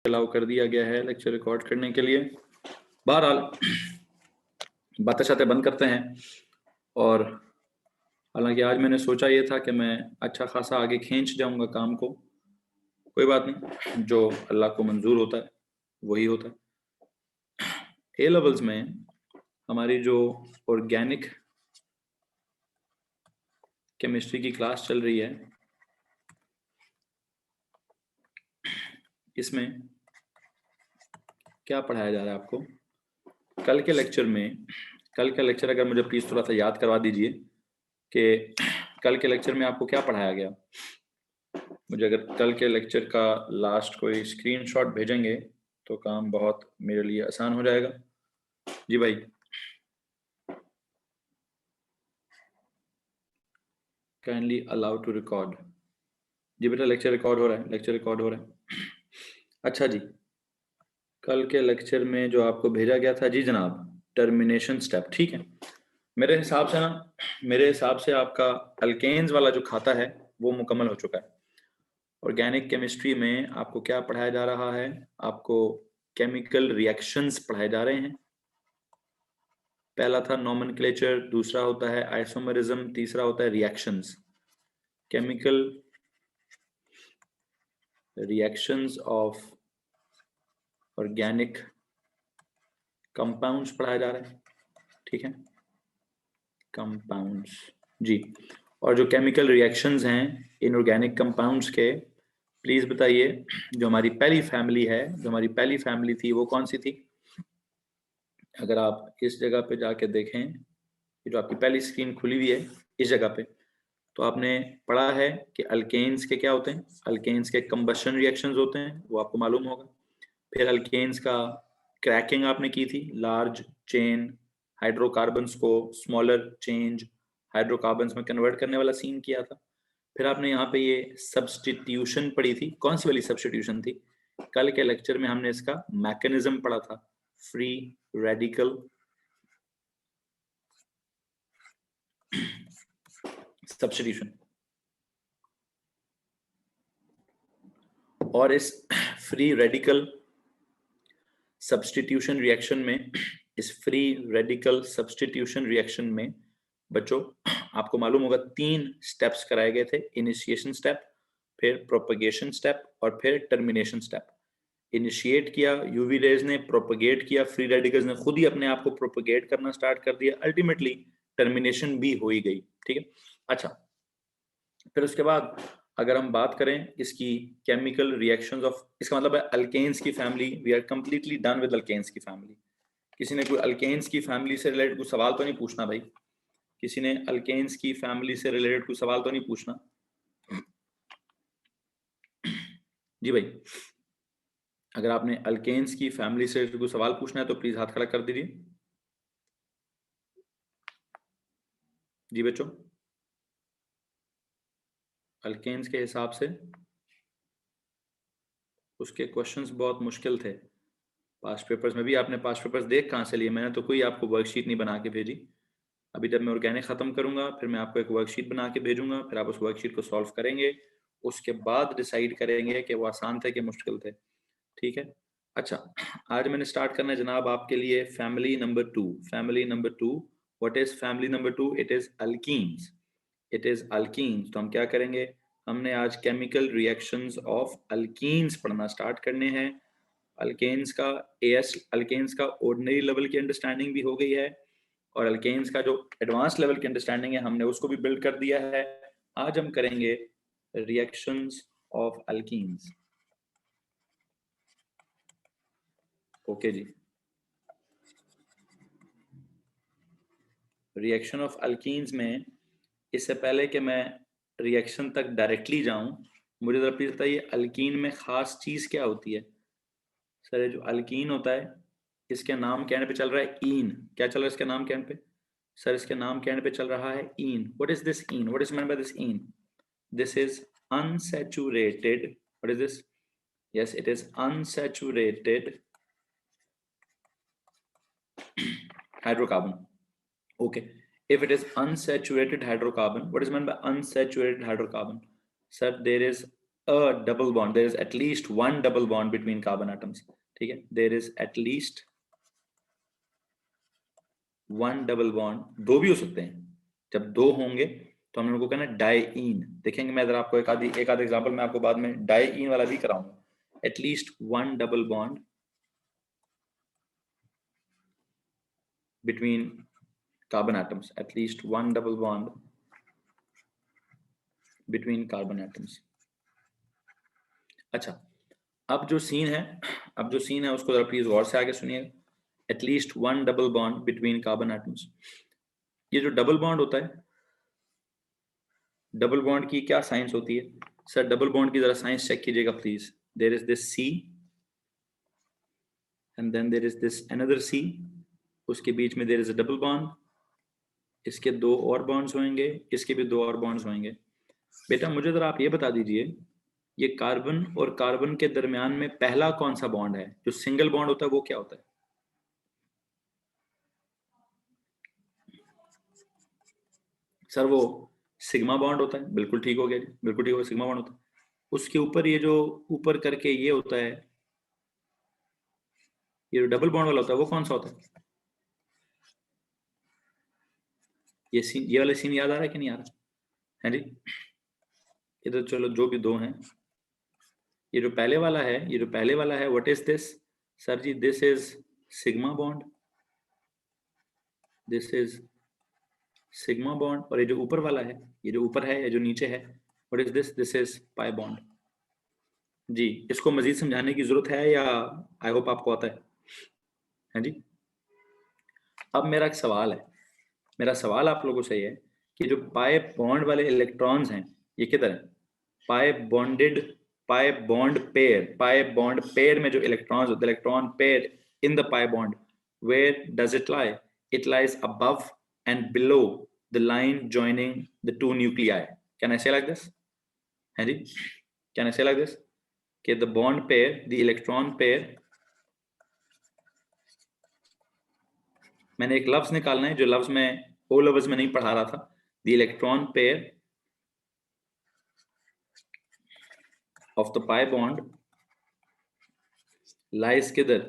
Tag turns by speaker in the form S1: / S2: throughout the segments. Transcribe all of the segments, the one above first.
S1: Allow कर दिया गया है लेक्चर रिकॉर्ड करने के लिए। बहरहाल बातें शातें बंद करते हैं। और हालांकि आज मैंने सोचा ये था कि मैं अच्छा खासा आगे खींच जाऊंगा काम को, कोई बात नहीं, जो अल्लाह को मंजूर होता है वही होता है। ए लेवल्स में हमारी जो ऑर्गेनिक केमिस्ट्री की क्लास चल रही है, इसमें क्या पढ़ाया जा रहा है आपको? कल के लेक्चर अगर मुझे प्लीज़ थोड़ा सा याद करवा दीजिए कि कल के लेक्चर में आपको क्या पढ़ाया गया। मुझे अगर कल के लेक्चर का लास्ट कोई स्क्रीनशॉट भेजेंगे तो काम बहुत मेरे लिए आसान हो जाएगा। जी भाई, काइंडली अलाउ टू रिकॉर्ड। जी बेटा, लेक्चर रिकॉर्ड हो रहा है। अच्छा जी, कल के लेक्चर में जो आपको भेजा गया था, जी जनाब, टर्मिनेशन स्टेप, ठीक है। मेरे हिसाब से आपका अल्केन्स वाला जो खाता है वो मुकम्मल हो चुका है। ऑर्गेनिक केमिस्ट्री में आपको क्या पढ़ाया जा रहा है? आपको केमिकल रिएक्शंस पढ़ाए जा रहे हैं। पहला था नोमेनक्लेचर, दूसरा होता है आइसोमरिज्म, तीसरा होता है reactions. Chemical reactions of organic compounds पढ़ाया जा रहा है, ठीक है, कंपाउंड्स जी। और जो केमिकल रिएक्शंस हैं इनऑर्गेनिक कंपाउंड्स के, प्लीज बताइए, जो हमारी पहली फैमिली थी वो कौन सी थी? अगर आप इस जगह पे जाके देखें, ये जो आपकी पहली स्क्रीन खुली हुई है इस जगह पे, तो आपने पढ़ा है कि अल्केन्स के क्या होते हैं? अल्केन्स के कंबशन रिएक्शंस होते हैं, वो आपको मालूम होगा। फिर अल्केन्स का क्रैकिंग आपने की थी, लार्ज चेन हाइड्रोकार्बन्स को स्मॉलर चेंज हाइड्रोकार्बन्स में कन्वर्ट करने वाला सीन किया था। फिर आपने यहाँ पे ये सब्सटीट्यूशन पढ़ी थी। कौन सी वाली सब्सटीट्यूशन थी? कल के लेक्चर में हमने इसका मैकेनिज्म पढ़ा था, फ्री रेडिकल सब्सटीट्यूशन। और इस फ्री रेडिकल सब्सटीट्यूशन रिएक्शन में बच्चों आपको मालूम होगा 3 स्टेप्स कराए गए थे। इनिशिएशन स्टेप, फिर प्रोपगेशन स्टेप और फिर टर्मिनेशन स्टेप। इनिशिएट किया यूवी रेज ने, प्रोपगेट किया फ्री रेडिकल्स ने, खुद ही अपने आप को प्रोपगेट करना स्टार्ट कर दिया, अल्टीमेटली टर्मिनेशन भी हो ही गई, ठीक है। अच्छा, फिर उसके बाद अगर हम बात करें इसकी केमिकल रिएक्शंस ऑफ, इसका मतलब है अल्केन्स की family, we are completely done with alkenes की फैमिली। किसी ने कोई अल्केन्स की फैमिली से रिलेटेड कुछ सवाल तो नहीं पूछना भाई? किसी ने अल्केन्स की फैमिली से रिलेटेड कुछ सवाल तो नहीं पूछना? जी भाई, अगर आपने अल्केन्स की फैमिली से कुछ सवाल पूछना है तो प्लीज हाथ खड़ा कर दीजिए। जी बच्चों, अल्केन्स के हिसाब से उसके क्वेश्चंस बहुत मुश्किल थे। पास्ट पेपर्स में भी आपने पास्ट पेपर्स देख कहाँ से लिए? मैंने तो कोई आपको वर्कशीट नहीं बना के भेजी। अभी जब मैं ऑर्गेनिक ख़त्म करूंगा फिर मैं आपको एक वर्कशीट बना के भेजूंगा, फिर आप उस वर्कशीट को सॉल्व करेंगे, उसके बाद डिसाइड करेंगे कि वो आसान थे कि मुश्किल थे, ठीक है। अच्छा, आज मैंने स्टार्ट करना है जनाब आपके लिए family number 2। Family number 2, what is family number 2? It is alkenes. तो हम क्या करेंगे? हमने आज केमिकल रिएक्शंस ऑफ अल्कीन्स पढ़ना स्टार्ट करने हैं। अल्केन्स का ऑर्डिनरी लेवल की अंडरस्टैंडिंग भी हो गई है, और अल्केन्स का जो एडवांस लेवल की अंडरस्टैंडिंग है हमने उसको भी बिल्ड कर दिया है। आज हम करेंगे रिएक्शंस ऑफ अल्कीन्स। ओके जी, रिएक्शन ऑफ अल्कीन्स में इससे पहले कि मैं रिएक्शन तक डायरेक्टली जाऊं, मुझे जरा प्लीज बताइए अल्कीन में खास चीज क्या होती है? सर, ये जो अल्कीन होता है इसके नाम के एंड पे चल रहा है ईन। क्या चल रहा है इसके नाम के एंड पे? सर, इसके नाम के एंड पे चल रहा है ene. What is this ene? What is meant by this ene? This is unsaturated. What is this? Yes, it is unsaturated hydrocarbon. Okay. If it is unsaturated hydrocarbon, what is meant by unsaturated hydrocarbon? Sir, there is a double bond, there is at least one double bond between carbon atoms. ठीक है, there is at least one double bond. दो भी हो सकते हैं, जब दो होंगे तो हम लोगों को कहना डाइईन. देखेंगे, मैं आपको एक आध एग्जांपल मैं आपको बाद में डाइईन वाला भी कराऊंगा. At least one double bond between carbon atoms. At least one double bond between carbon atoms. अच्छा, अब जो सीन है उसको जरा प्लीज गौर से आगे सुनिएगा. At least one double bond between carbon atoms. ये जो डबल बॉन्ड होता है, डबल बॉन्ड की क्या साइंस होती है सर? डबल बॉन्ड की जरा साइंस चेक कीजिएगा please. There is this C and then there is this another C. उसके बीच में there is a double bond. इसके दो और बॉन्ड्स होंगे, इसके भी दो और बॉन्ड्स होंगे. बेटा मुझे जरा आप ये बता दीजिए, ये कार्बन और कार्बन के दरमियान में पहला कौन सा बॉन्ड है? जो सिंगल बॉन्ड होता है वो क्या होता है? सर वो सिग्मा बॉन्ड होता है. बिल्कुल ठीक हो गया जी, बिल्कुल ठीक हो, सिग्मा बॉन्ड होता है. उसके ऊपर ये जो ऊपर करके ये होता है, ये जो डबल बॉन्ड वाला होता है वो कौन सा होता है? ये सीन, ये वाला सीन याद आ रहा है कि नहीं आ रहा है जी? ये तो चलो जो भी दो हैं, ये जो पहले वाला है, व्हाट इज दिस सर जी? This is sigma bond, this is sigma bond. और ये जो ऊपर वाला है, ये जो ऊपर है, ये जो नीचे है, what is this? This is pi bond. जी, इसको मजीद समझाने की जरूरत है या आई होप आपको आता है जी? अब मेरा एक सवाल है, मेरा सवाल आप लोगों से है कि जो पाई बॉन्ड वाले इलेक्ट्रॉन्स हैं ये किधर है? पाई बॉन्ड पेयर में जो इलेक्ट्रॉन्स होते हैं, electron pair in the pi bond, where does it lie? It lies above and below the line joining the two nuclei. Can I say like this? है जी, can I say like this कि the bond pair, the electron pair, मैंने एक लफ्ज निकालना है जो लफ्ज में ओ लफ्ज में नहीं पढ़ा रहा था. The electron pair of the pi bond lies किधर?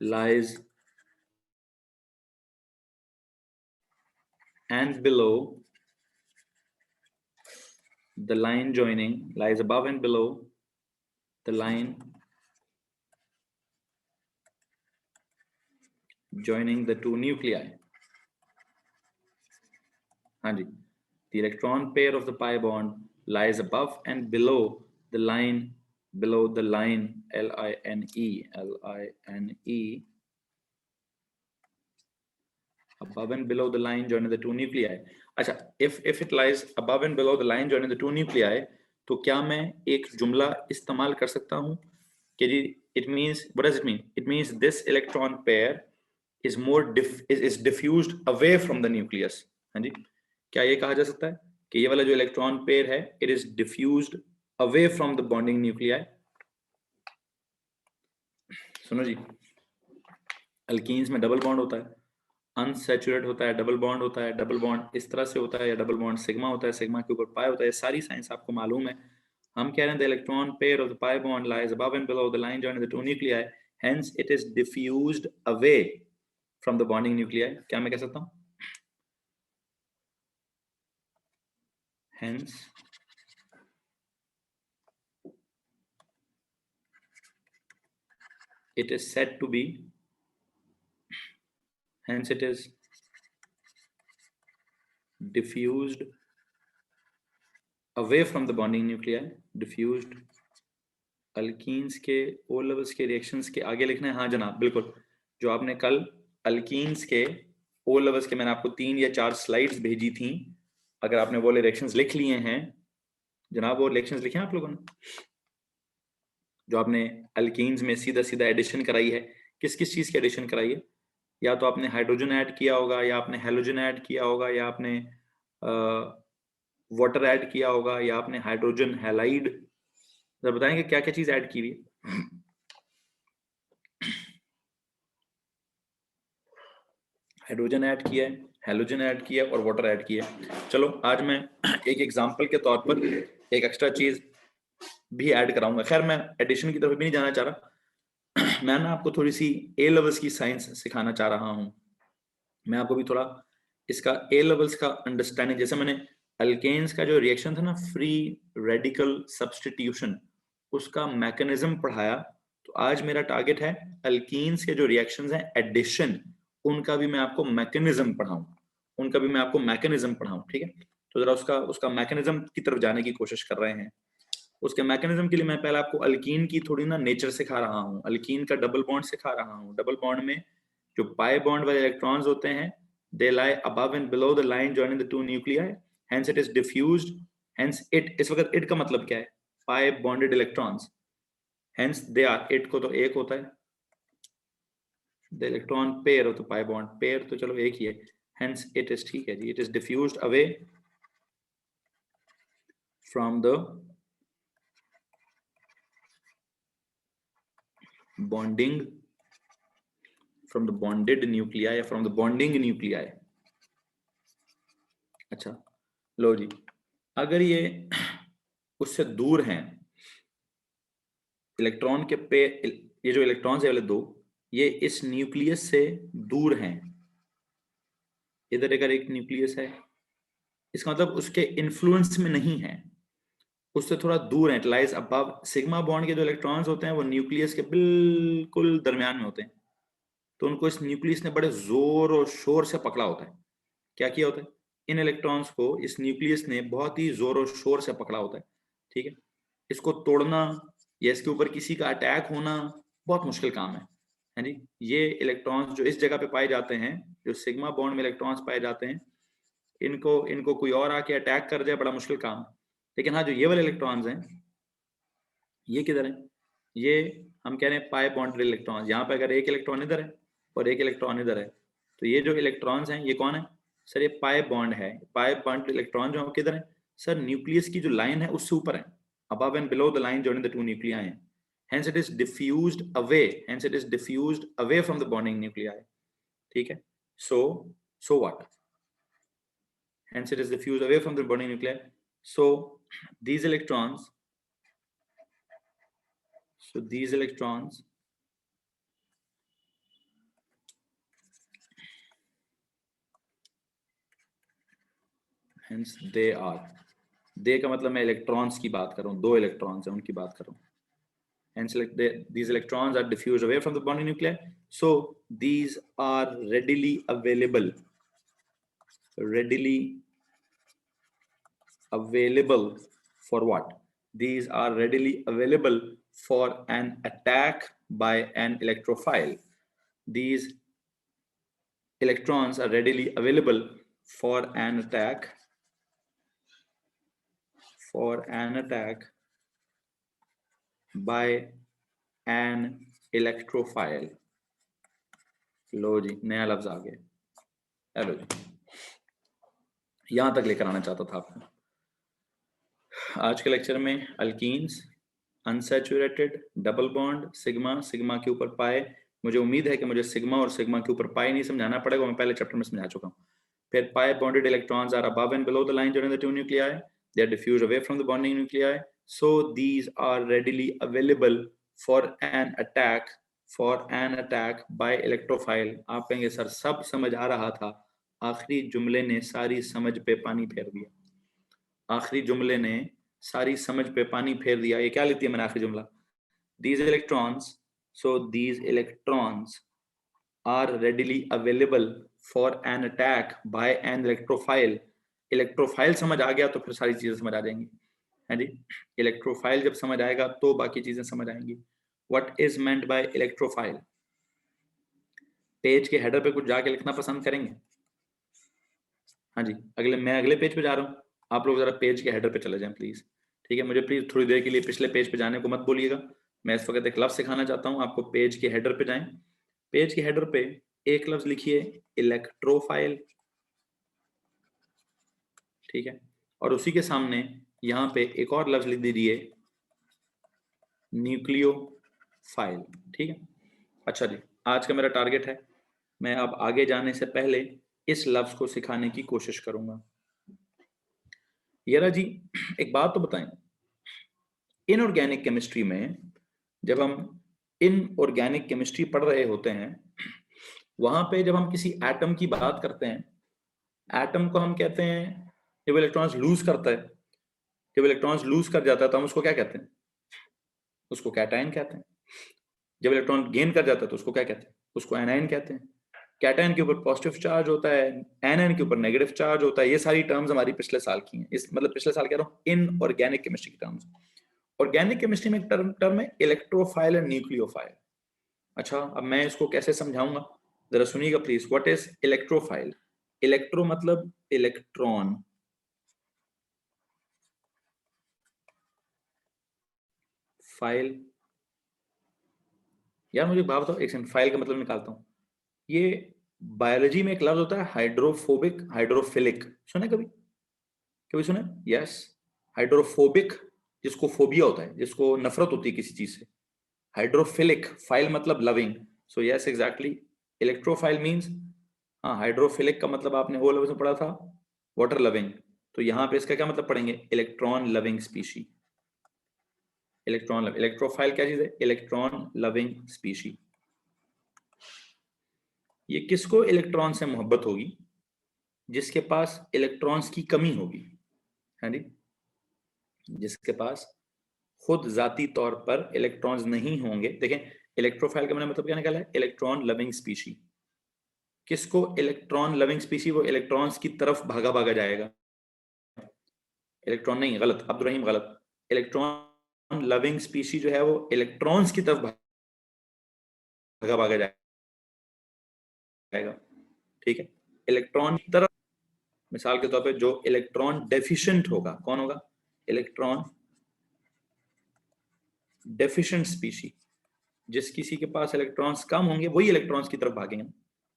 S1: Lies and below the line joining, lies above and below the line joining the two nuclei. हाँ जी, the electron pair of the pi bond lies above and below the line, L-I-N-E, above and below the line joining the two nuclei. अच्छा, if it lies above and below the line joining the two nuclei, तो क्या मैं एक जुमला इस्तेमाल कर सकता हूँ कि जी it means, what does it mean? It means this electron pair is is diffused away from the nucleus. हाँ जी, क्या ये कहा जा सकता है कि ये वाला जो इलेक्ट्रॉन पेयर है it is diffused away from the bonding nuclei? सुनो जी, अल्कीन्स में डबल बॉन्ड होता है, अनसैचुरेट होता है, डबल बॉन्ड होता है, डबल बॉन्ड इस तरह से होता है, या डबल बॉन्ड सिग्मा होता है, सिग्मा के ऊपर पाई होता है. सारी साइंस आपको मालूम है. हम कह रहे हैं the electron pair of the pi bond lies above and below the line joining the two nuclei, hence it is diffused away from the bonding nuclei. क्या मैं कह सकता हूं? Hence it is said to be, hence it is diffused away from the bonding nuclei. diffused alkenes के O levels के reactions के आगे लिखना है. हाँ जनाब, बिल्कुल. जो आपने कल अल्कीन्स के ओ लेवल्स के मैंने आपको 3 या 4 स्लाइड्स भेजी थी, अगर आपने वो रिएक्शंस लिख लिए हैं जनाब, वो रिएक्शंस लिखे हैं आप लोगों ने? जो आपने अल्कीन्स में सीधा सीधा एडिशन कराई है, किस किस चीज की एडिशन कराई है? या तो आपने हाइड्रोजन ऐड किया होगा, या आपने हेलोजन ऐड किया होगा, या आपने वाटर ऐड किया होगा, या आपने हाइड्रोजन हैलाइड. जरा बताएंगे क्या क्या चीज ऐड की हुई है? हाइड्रोजन ऐड किया है, हेलोजन ऐड किया है और वाटर ऐड किया है. चलो आज मैं एक एग्जांपल के तौर पर एक एक्स्ट्रा चीज भी ऐड कराऊंगा। खैर मैं एडिशन की तरफ भी नहीं जाना चाह रहा मैं ना आपको थोड़ी सी ए लेवल्स की साइंस सिखाना चाह रहा हूँ। मैं आपको भी थोड़ा इसका ए लेवल्स का अंडरस्टैंडिंग, जैसे मैंने अल्केन्स का जो रिएक्शन था ना, फ्री रेडिकल सब्स्टिट्यूशन, उसका मैकेनिज्म पढ़ाया, तो आज मेरा टारगेट है अल्कीन्स के जो रिएक्शंस हैं एडिशन, उनका भी मैं आपको मैकेनिज्म पढ़ाऊं, उनका भी मैं आपको मैकेनिज्म पढ़ाऊं। ठीक है, तो जरा उसका उसका मैकेनिज्म की तरफ जाने की कोशिश कर रहे हैं। उसके मैकेनिज्म के लिए मैं पहले आपको अल्कीन की थोड़ी ना नेचर सिखा रहा हूँ, अल्कीन का डबल बॉन्ड सिखा रहा हूँ। डबल बॉन्ड में जो पाई बॉन्ड वाले इलेक्ट्रॉन्स होते हैं, they lie above and below the line joining the two nuclei, hence it is diffused, hence it, इस वक्त it का मतलब क्या है, pi bonded electrons, hence they are, it को तो एक होता है, the electron pair हो तो pi bond pair तो चलो एक ही है, hence it is, ठीक है जी, it is diffused away from the bonding, from the bonded nuclei, from the bonding nuclei। अच्छा लो जी, अगर ये उससे दूर हैं इलेक्ट्रॉन के पे, ये जो इलेक्ट्रॉन्स है वाले दो, ये इस न्यूक्लियस से दूर हैं, इधर अगर एक न्यूक्लियस है, इसका मतलब उसके इन्फ्लुएंस में नहीं है, उससे थोड़ा दूर है, it lies above. Sigma bond के जो इलेक्ट्रॉन्स होते हैं वो न्यूक्लियस के बिल्कुल दरमियान में होते हैं, तो उनको इस न्यूक्लियस ने बड़े जोर और शोर से पकड़ा होता है। क्या किया होता है, इन इलेक्ट्रॉन्स को इस न्यूक्लियस ने बहुत ही जोर और शोर से पकड़ा होता है। ठीक है, इसको तोड़ना या इसके ऊपर किसी का अटैक होना बहुत मुश्किल काम है जी। ये इलेक्ट्रॉन्स जो इस जगह पे पाए जाते हैं, जो सिग्मा बॉन्ड में इलेक्ट्रॉन्स पाए जाते हैं, इनको इनको कोई और आके अटैक कर जाए बड़ा मुश्किल काम। लेकिन हाँ, जो ये वाले इलेक्ट्रॉन्स हैं, ये किधर है, ये हम कह रहे हैं पाई बॉन्डेड इलेक्ट्रॉन्स, यहाँ पे अगर एक इलेक्ट्रॉन इधर है और एक इलेक्ट्रॉन इधर है, तो ये जो इलेक्ट्रॉन्स हैं ये कौन है सर, ये पाई बॉन्ड है। पाई बॉन्ड इलेक्ट्रॉन जो किधर है सर, न्यूक्लियस की जो लाइन है उससे ऊपर है, above and below the line joining the two nuclei हैं, hence it is diffused away, hence it is diffused away from the bonding nuclei। ठीक है, so what, hence it is diffused away from the bonding nuclei, so these electrons, so these electrons hence they are, they का मतलब मैं electrons की बात कर रहा हूँ, दो इलेक्ट्रॉन्स हैं उनकी बात कर रहा हूँ, hence these electrons are diffused away from the bonding nuclei, so these are readily available for what, these are readily available for an attack by an electrophile, these electrons are readily available for an attack by an electrophile। लो जी, नया लफ्ज आ गया, hello जी, यहां तक लेकर आना चाहता था आपको। आज के लेक्चर में alkenes, unsaturated, double bond, sigma, sigma के ऊपर पाए, मुझे उम्मीद है कि मुझे सिग्मा और सिग्मा के ऊपर पाए नहीं समझाना पड़ेगा, मैं पहले चैप्टर में समझा चुका हूँ। फिर pi bonded electrons are above and below the line joining the two nuclei, they are diffused away from the bonding nuclei, so these are readily available for an attack by electrophile। आप कहेंगे sir सब समझ आ रहा था, आखिरी जुमले ने सारी समझ पे पानी फेर दिया, आखिरी जुमले ने सारी समझ पे पानी फेर दिया। ये क्या लेती है मैंने आखिरी जुमला, these electrons, so these electrons are readily available for an attack by an electrophile। Electrophile समझ आ गया तो फिर सारी चीजें समझ आ जाएंगी, है जी। इलेक्ट्रोफाइल जब समझ आएगा तो बाकी चीजें समझ आएंगी। What is meant by electrophile, page के हेडर पे कुछ जाके लिखना पसंद करेंगे? हाँ जी, मैं अगले पेज पे जा रहा हूँ, आप लोग जरा पेज के हेडर पे चले जाएं प्लीज। ठीक है, मुझे प्लीज थोड़ी देर के लिए पिछले पेज पे जाने को मत बोलिएगा, मैं इस वक्त एक लफ्ज सिखाना चाहता हूँ आपको। पेज के हेडर पे जाएं, पेज के हेडर पे एक लफ्ज लिखिए इलेक्ट्रोफाइल, ठीक है, और उसी के सामने यहाँ पे एक और लफ्ज लिख दीजिए न्यूक्लियोफाइल। ठीक है, अच्छा जी, आज का मेरा टारगेट है, मैं अब आगे जाने से पहले इस लफ्ज को सिखाने की कोशिश करूंगा। यारा जी एक बात तो बताएं, इनऑर्गेनिक केमिस्ट्री में जब हम इनऑर्गेनिक केमिस्ट्री पढ़ रहे होते हैं, वहां पे जब हम किसी एटम की बात करते हैं, एटम को हम कहते हैं जब इलेक्ट्रॉन्स लूज करता है, जब इलेक्ट्रॉन्स लूज कर जाता है तो हम उसको क्या कहते हैं? उसको कैटायन कहते हैं। जब इलेक्ट्रॉन गेन कर जाता है तो उसको क्या कहते हैं? उसको एनायन कहते हैं। कैटायन के ऊपर पॉजिटिव चार्ज होता है, एनायन के ऊपर नेगेटिव चार्ज होता है। ये सारी टर्म्स हमारी पिछले साल की हैं, इस मतलब पिछले साल कह रहा हूँ इन ऑर्गेनिक केमिस्ट्री की टर्म्स। ऑर्गेनिक केमिस्ट्री में एक टर्म है इलेक्ट्रोफाइल एंड न्यूक्लियोफाइल। अच्छा, अब मैं इसको कैसे समझाऊंगा, जरा सुनिएगा please. What is electrophile? Electro मतलब इलेक्ट्रॉन, फाइल, यार मुझे बात बताओ एक सेकंड, फाइल का मतलब निकालता हूं। ये बायोलॉजी में एक लफ्ज होता है हाइड्रोफोबिक, हाइड्रोफिलिक, सुने कभी? कभी सुने? यस, हाइड्रोफोबिक जिसको फोबिया होता है, जिसको नफरत होती है किसी चीज से। हाइड्रोफिलिक, फाइल मतलब loving. So yes exactly, electrophile means, हाँ हाइड्रोफिलिक का मतलब आपने वो लफ्ज में पढ़ा था वाटर लविंग, तो यहाँ पे इसका क्या मतलब पढ़ेंगे? Electron loving species. Electron loving, electrophile क्या चीज है? Electron loving species. ये किसको इलेक्ट्रॉन से मोहब्बत होगी? जिसके पास इलेक्ट्रॉन्स की कमी होगी, है जी, जिसके पास खुद जाती तौर पर इलेक्ट्रॉन्स नहीं होंगे। देखें, इलेक्ट्रोफाइल का मैंने मतलब क्या निकाला है? Electron loving species. किसको इलेक्ट्रॉन लविंग स्पीशी? वो इलेक्ट्रॉन्स की तरफ भागा भागा जाएगा। इलेक्ट्रॉन नहीं, गलत, अब्दुल रहीम गलत। इलेक्ट्रॉन लविंग स्पीशी जो है वो इलेक्ट्रॉन्स की तरफ भागा भागा जाएगा, ठीक है, इलेक्ट्रॉन की तरफ। मिसाल के तौर पे जो इलेक्ट्रॉन डेफिशिएंट होगा, कौन होगा? Electron deficient species. जिस किसी के पास इलेक्ट्रॉन्स कम होंगे वही इलेक्ट्रॉन्स की तरफ भागेंगे,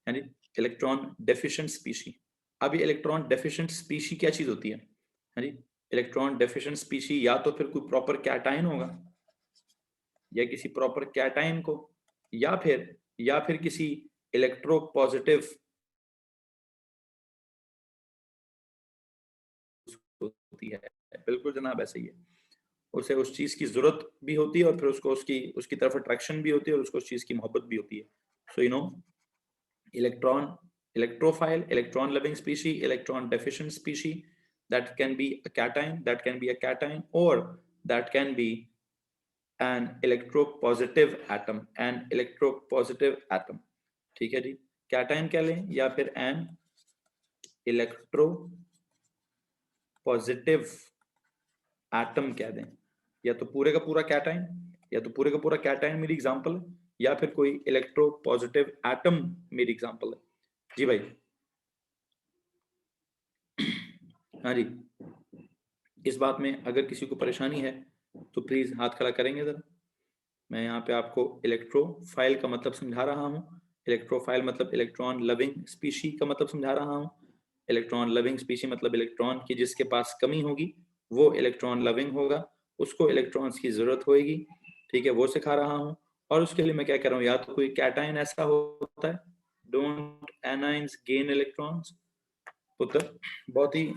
S1: है जी, इलेक्ट्रॉन डेफिशिएंट स्पीशी। अब ये इलेक्ट्रॉन डेफिशिएंट स्पीशी क्या चीज होती है जी? इलेक्ट्रॉन डेफिशिएंट स्पीशी या तो फिर कोई प्रॉपर कैटायन होगा, या किसी प्रॉपर कैटायन को, या फिर किसी इलेक्ट्रो पॉजिटिव होती है। बिल्कुल जनाब, ऐसे ही है। उसे उस चीज की जरूरत भी होती है और फिर उसको उसकी उसकी तरफ अट्रैक्शन भी होती है और उसको उस चीज की मोहब्बत भी होती है। सो you no, electron, electrophile, electron loving species, electron deficient species, that can be a cation, that can be a cation, or that can be an electropositive atom, an electropositive atom, ठीक है जी। कैटायन कह लें या फिर N electro positive atom कह दें, या तो पूरे का पूरा कैटायन, या तो पूरे का पूरा कैटायन मेरी एग्जांपल है, या फिर कोई इलेक्ट्रो पॉजिटिव एटम मेरी एग्जांपल है। जी भाई, हाँ जी, इस बात में अगर किसी को परेशानी है तो प्लीज हाथ खड़ा करेंगे जरा। मैं यहाँ पे आपको इलेक्ट्रोफाइल का मतलब समझा रहा हूँ। इलेक्ट्रोफाइल मतलब इलेक्ट्रॉन लविंग स्पीशी का मतलब समझा रहा हूँ। इलेक्ट्रॉन लविंग स्पीशी मतलब इलेक्ट्रॉन की जिसके पास कमी होगी वो इलेक्ट्रॉन लविंग होगा, उसको इलेक्ट्रॉन्स की जरूरत होगी, ठीक है, वो सिखा रहा हूँ। और उसके लिए मैं क्या कर रहा हूँ, या तो कोई कैटायन ऐसा होता है, डोंट एनाइंस गेन इलेक्ट्रॉन्स। पुत्र, बहुत ही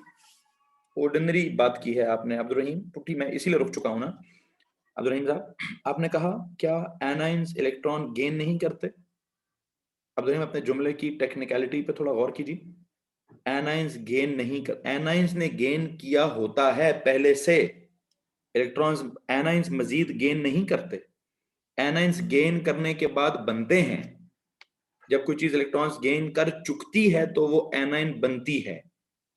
S1: ऑर्डिनरी बात की है आपने अब्दुल रहीम, टूटी मैं इसीलिए रुक चुका हूं ना। अब्दुल रहीम साहब, आपने कहा क्या एनाइंस इलेक्ट्रॉन गेन नहीं करते? अब्दुल रहीम, अपने जुमले की टेक्निकलिटी पे थोड़ा गौर कीजिए। एनाइंस गेन नहीं कर, एनाइंस ने गेन किया होता है पहले से, इलेक्ट्रॉन्स, एनाइंस मजीद गेन नहीं करते। एनाइंस गेन करने के बाद बनते हैं। जब कोई चीज इलेक्ट्रॉन्स गेन कर चुकती है तो वो एनाइन बनती है।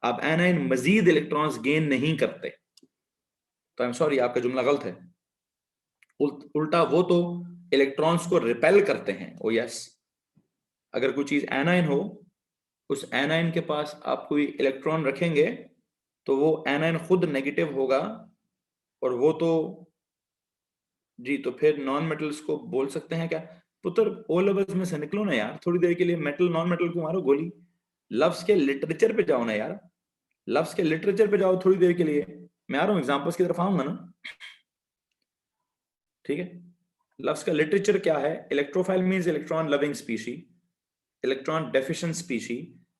S1: अब एनाइन मजीद इलेक्ट्रॉन्स गेन नहीं करते, तो आई एम सॉरी, आपका जुमला गलत है। उल्टा वो तो इलेक्ट्रॉन्स को रिपेल करते हैं। ओ यस, अगर कोई चीज एनाइन हो, उस एनाइन के पास आप कोई इलेक्ट्रॉन रखेंगे तो वो एनाइन खुद नेगेटिव होगा, और वो तो जी, तो फिर नॉन मेटल्स को बोल सकते हैं क्या? पुत्र, ओ लफ्ज में से निकलो ना यार, थोड़ी देर के लिए मेटल नॉन मेटल को मारो गोली। लफ्ज के लिटरेचर पे जाओ ना यार, लफ्ज के लिटरेचर पे जाओ थोड़ी देर के लिए। मैं आ रहा हूँ, एग्जाम्पल्स की तरफ आऊंगा ना, ठीक है। लफ्ज का लिटरेचर क्या है? Electrophile means electron loving species, electron deficient species,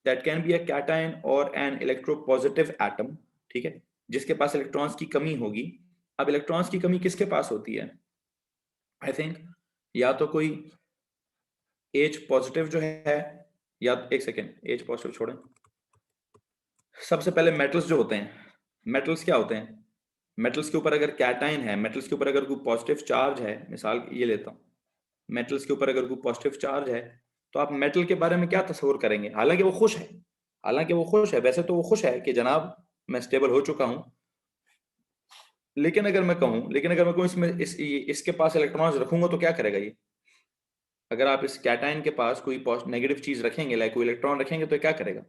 S1: that can be a cation और एन इलेक्ट्रोपॉजिटिव एटम, ठीक है, जिसके पास इलेक्ट्रॉन्स की कमी होगी। अब इलेक्ट्रॉन्स की कमी किसके पास होती है? आई थिंक या तो कोई H पॉजिटिव जो है, या एक सेकेंड, H पॉजिटिव छोड़ें, सबसे पहले मेटल्स जो होते हैं, मेटल्स क्या होते हैं? मेटल्स के ऊपर अगर कैटाइन है, मेटल्स के ऊपर अगर कोई पॉजिटिव चार्ज है, मिसाल ये लेता हूं, मेटल्स के ऊपर अगर कोई पॉजिटिव चार्ज है, तो आप मेटल के बारे में क्या तस्वीर करेंगे? हालांकि वो खुश है, हालांकि वो खुश है, वैसे तो वो खुश है कि जनाब मैं स्टेबल हो चुका हूं, लेकिन अगर मैं कहूं इसमें इसके पास इलेक्ट्रॉन्स रखूंगा तो क्या करेगा ये? अगर आप इस कैटाइन के पास कोई नेगेटिव चीज रखेंगे, लाइक कोई इलेक्ट्रॉन रखेंगे, तो क्या करेगा?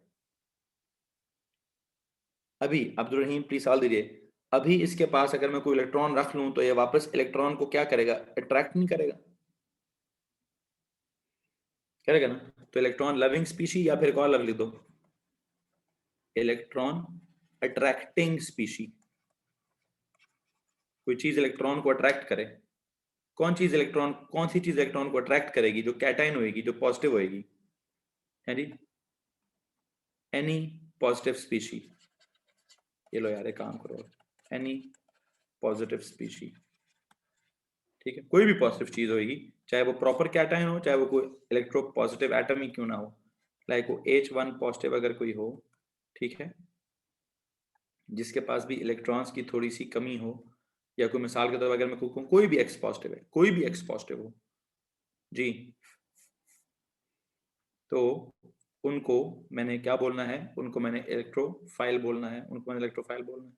S1: अभी अब्दुल रहीम प्लीज सवाल दीजिए, अभी इसके पास अगर मैं कोई इलेक्ट्रॉन रख लूं तो ये वापस इलेक्ट्रॉन को क्या करेगा? अट्रैक्ट नहीं करेगा? करेगा ना? तो इलेक्ट्रॉन लविंग स्पीशी, या फिर एक और लव लिख दो, इलेक्ट्रॉन अट्रैक्टिंग स्पीशी। कोई चीज इलेक्ट्रॉन को अट्रैक्ट करे, कौन सी चीज इलेक्ट्रॉन को अट्रैक्ट करेगी? जो कैटाइन होगी, जो पॉजिटिव होगी, है जी, एनी पॉजिटिव स्पीशी। ये लो यार, एक काम करो, एनी पॉजिटिव स्पीशी, ठीक है, कोई भी पॉजिटिव चीज होगी, चाहे वो प्रॉपर कैटाइन हो, चाहे वो कोई इलेक्ट्रो पॉजिटिव एटम ही क्यों ना हो, लाइक वो H1 पॉजिटिव अगर कोई हो, ठीक है, जिसके पास भी इलेक्ट्रॉन्स की थोड़ी सी कमी हो, या कोई मिसाल के तौर पर अगर मैं कहूँ कोई भी X पॉजिटिव है, कोई भी X पॉजिटिव हो जी, तो उनको मैंने क्या बोलना है? उनको मैंने इलेक्ट्रोफाइल बोलना है, उनको मैंने इलेक्ट्रोफाइल बोलना है,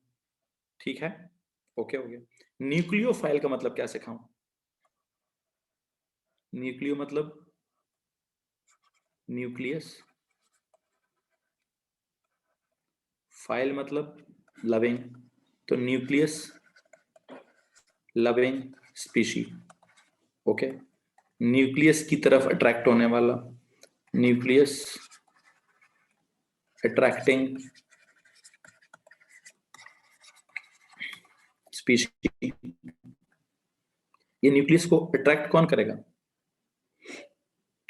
S1: ठीक है, ओके हो गया। न्यूक्लियोफाइल का मतलब क्या सिखाऊं? न्यूक्लियो मतलब न्यूक्लियस, फाइल मतलब लविंग, तो nucleus loving species, okay, nucleus की तरफ अट्रैक्ट होने वाला, न्यूक्लियस अट्रैक्टिंग स्पीशी। ये न्यूक्लियस को अट्रैक्ट कौन करेगा?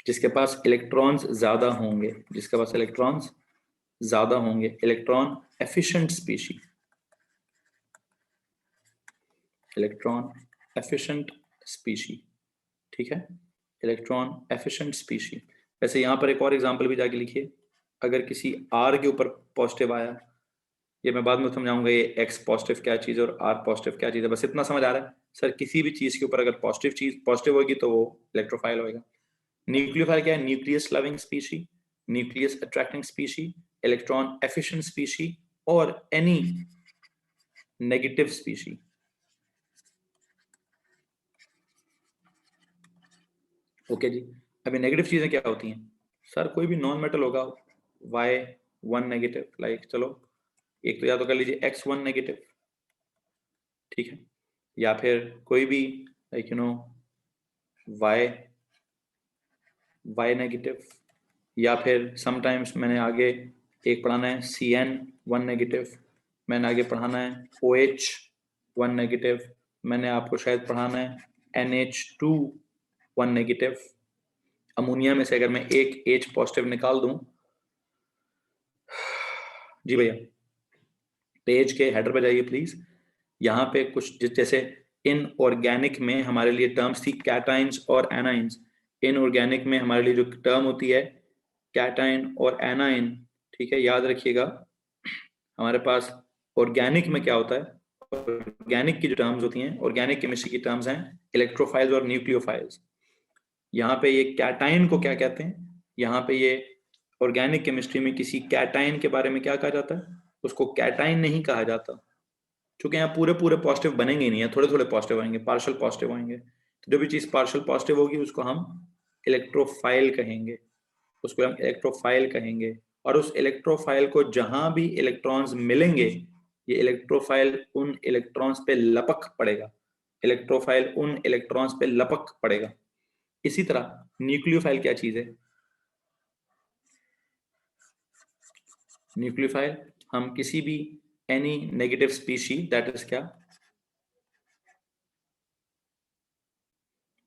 S1: जिसके पास इलेक्ट्रॉन्स ज्यादा होंगे, जिसके पास इलेक्ट्रॉन्स ज्यादा होंगे, electron efficient species, electron efficient species, ठीक है, इलेक्ट्रॉन एफिशिएंट स्पीशी। वैसे यहां पर एक और एग्जांपल भी जाके लिखिए, अगर किसी आर के ऊपर पॉजिटिव आया, ये मैं बाद में समझाऊंगा ये एक्स पॉजिटिव क्या चीज है और आर पॉजिटिव क्या चीज है, बस इतना समझ आ रहा है सर, किसी भी चीज के ऊपर अगर पॉजिटिव चीज पॉजिटिव होगी तो वो इलेक्ट्रोफाइल होगा। न्यूक्लियोफाइल क्या है? Nucleus loving species, nucleus attracting species, electron efficient species, और एनी नेगेटिव स्पीशी। ओके जी, अभी नेगेटिव चीजें क्या होती हैं? सर कोई भी नॉन मेटल होगा, Y1 नेगेटिव, लाइक चलो एक तो या तो कर लीजिए X1 नेगेटिव, ठीक है, या फिर कोई भी लाइक Y नेगेटिव, या फिर समटाइम्स मैंने आगे एक पढ़ाना है CN1 नेगेटिव, मैंने आगे पढ़ाना है OH1 नेगेटिव, मैंने आपको शायद पढ़ाना है NH2 1 नेगेटिव। अमोनिया में से अगर मैं एक H पॉजिटिव निकाल दूं, जी भैया, पेज के हेडर पे जाइए प्लीज, यहाँ पे कुछ जैसे इनऑर्गेनिक में हमारे लिए टर्म्स थी कैटाइंस और एनाइंस, इनऑर्गेनिक में हमारे लिए जो टर्म होती है कैटाइन और एनाइन, ठीक है, याद रखिएगा। हमारे पास ऑर्गेनिक में क्या होता है? ऑर्गेनिक की जो टर्म्स होती हैं, ऑर्गेनिक केमिस्ट्री की टर्म्स हैं इलेक्ट्रोफाइल्स और न्यूक्लियोफाइल्स। यहाँ पे ये कैटाइन को क्या कहते हैं? यहाँ पे ये ऑर्गेनिक केमिस्ट्री में किसी कैटाइन के बारे में क्या कहा जाता है? उसको कैटाइन नहीं कहा जाता, क्योंकि यहाँ पूरे पूरे पॉजिटिव बनेंगे ही नहीं है, थोड़े थोड़े पॉजिटिव आएंगे, पार्शियल पॉजिटिव आएंगे, तो जो भी चीज पार्शियल पॉजिटिव होगी उसको हम इलेक्ट्रोफाइल कहेंगे, उसको हम इलेक्ट्रोफाइल कहेंगे। और उस इलेक्ट्रोफाइल को जहां भी इलेक्ट्रॉन्स मिलेंगे, ये इलेक्ट्रोफाइल उन इलेक्ट्रॉन्स पे लपक पड़ेगा, इलेक्ट्रोफाइल उन इलेक्ट्रॉन्स पे लपक पड़ेगा। इसी तरह न्यूक्लियोफाइल क्या चीज है? न्यूक्लियोफाइल हम किसी भी any negative species, that is क्या,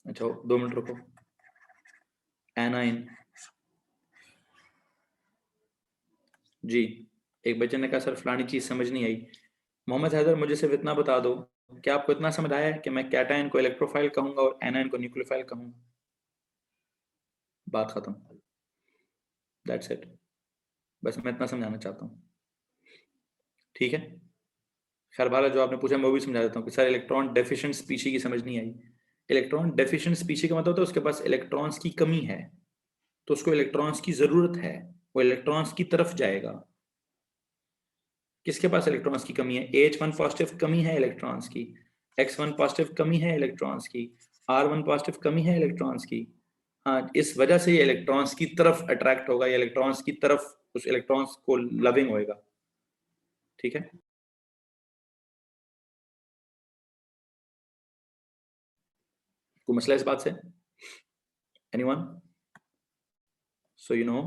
S1: अच्छा 2 मिनट रुको, एनाइन, जी, एक बच्चे ने कहा सर फलानी चीज समझ नहीं आई। मोहम्मद हैदर मुझे सिर्फ इतना बता दो क्या आपको इतना समझ आया है कि मैं कैटायन को इलेक्ट्रोफाइल कहूंगा और एनायन को न्यूक्लियोफाइल कहूंगा? बात खत्म, दैट्स इट। बस मैं इतना समझाना चाहता हूँ, ठीक है। खैर बाला जो आपने पूछा मैं वो भी समझा देता हूँ कि सर इलेक्ट्रॉन डेफिशिएंट स्पीशी की समझ नहीं आई। इलेक्ट्रॉन डेफिशिएंट स्पीशी का मतलब होता है उसके पास इलेक्ट्रॉन्स की कमी है, तो उसको इलेक्ट्रॉन्स की जरूरत है, वो इलेक्ट्रॉन्स की तरफ जाएगा। किसके पास इलेक्ट्रॉन्स की कमी है? H1 पॉजिटिव कमी है इलेक्ट्रॉन्स की, X1 पॉजिटिव कमी है इलेक्ट्रॉन्स की, R1 पॉजिटिव कमी है इलेक्ट्रॉन्स की। हाँ, इस वजह से ये इलेक्ट्रॉन्स की तरफ अट्रैक्ट होगा, या इलेक्ट्रॉन्स की तरफ उस इलेक्ट्रॉन्स को लविंग होएगा, ठीक है। कोई मसला इस बात से? एनीवन? सो यू नो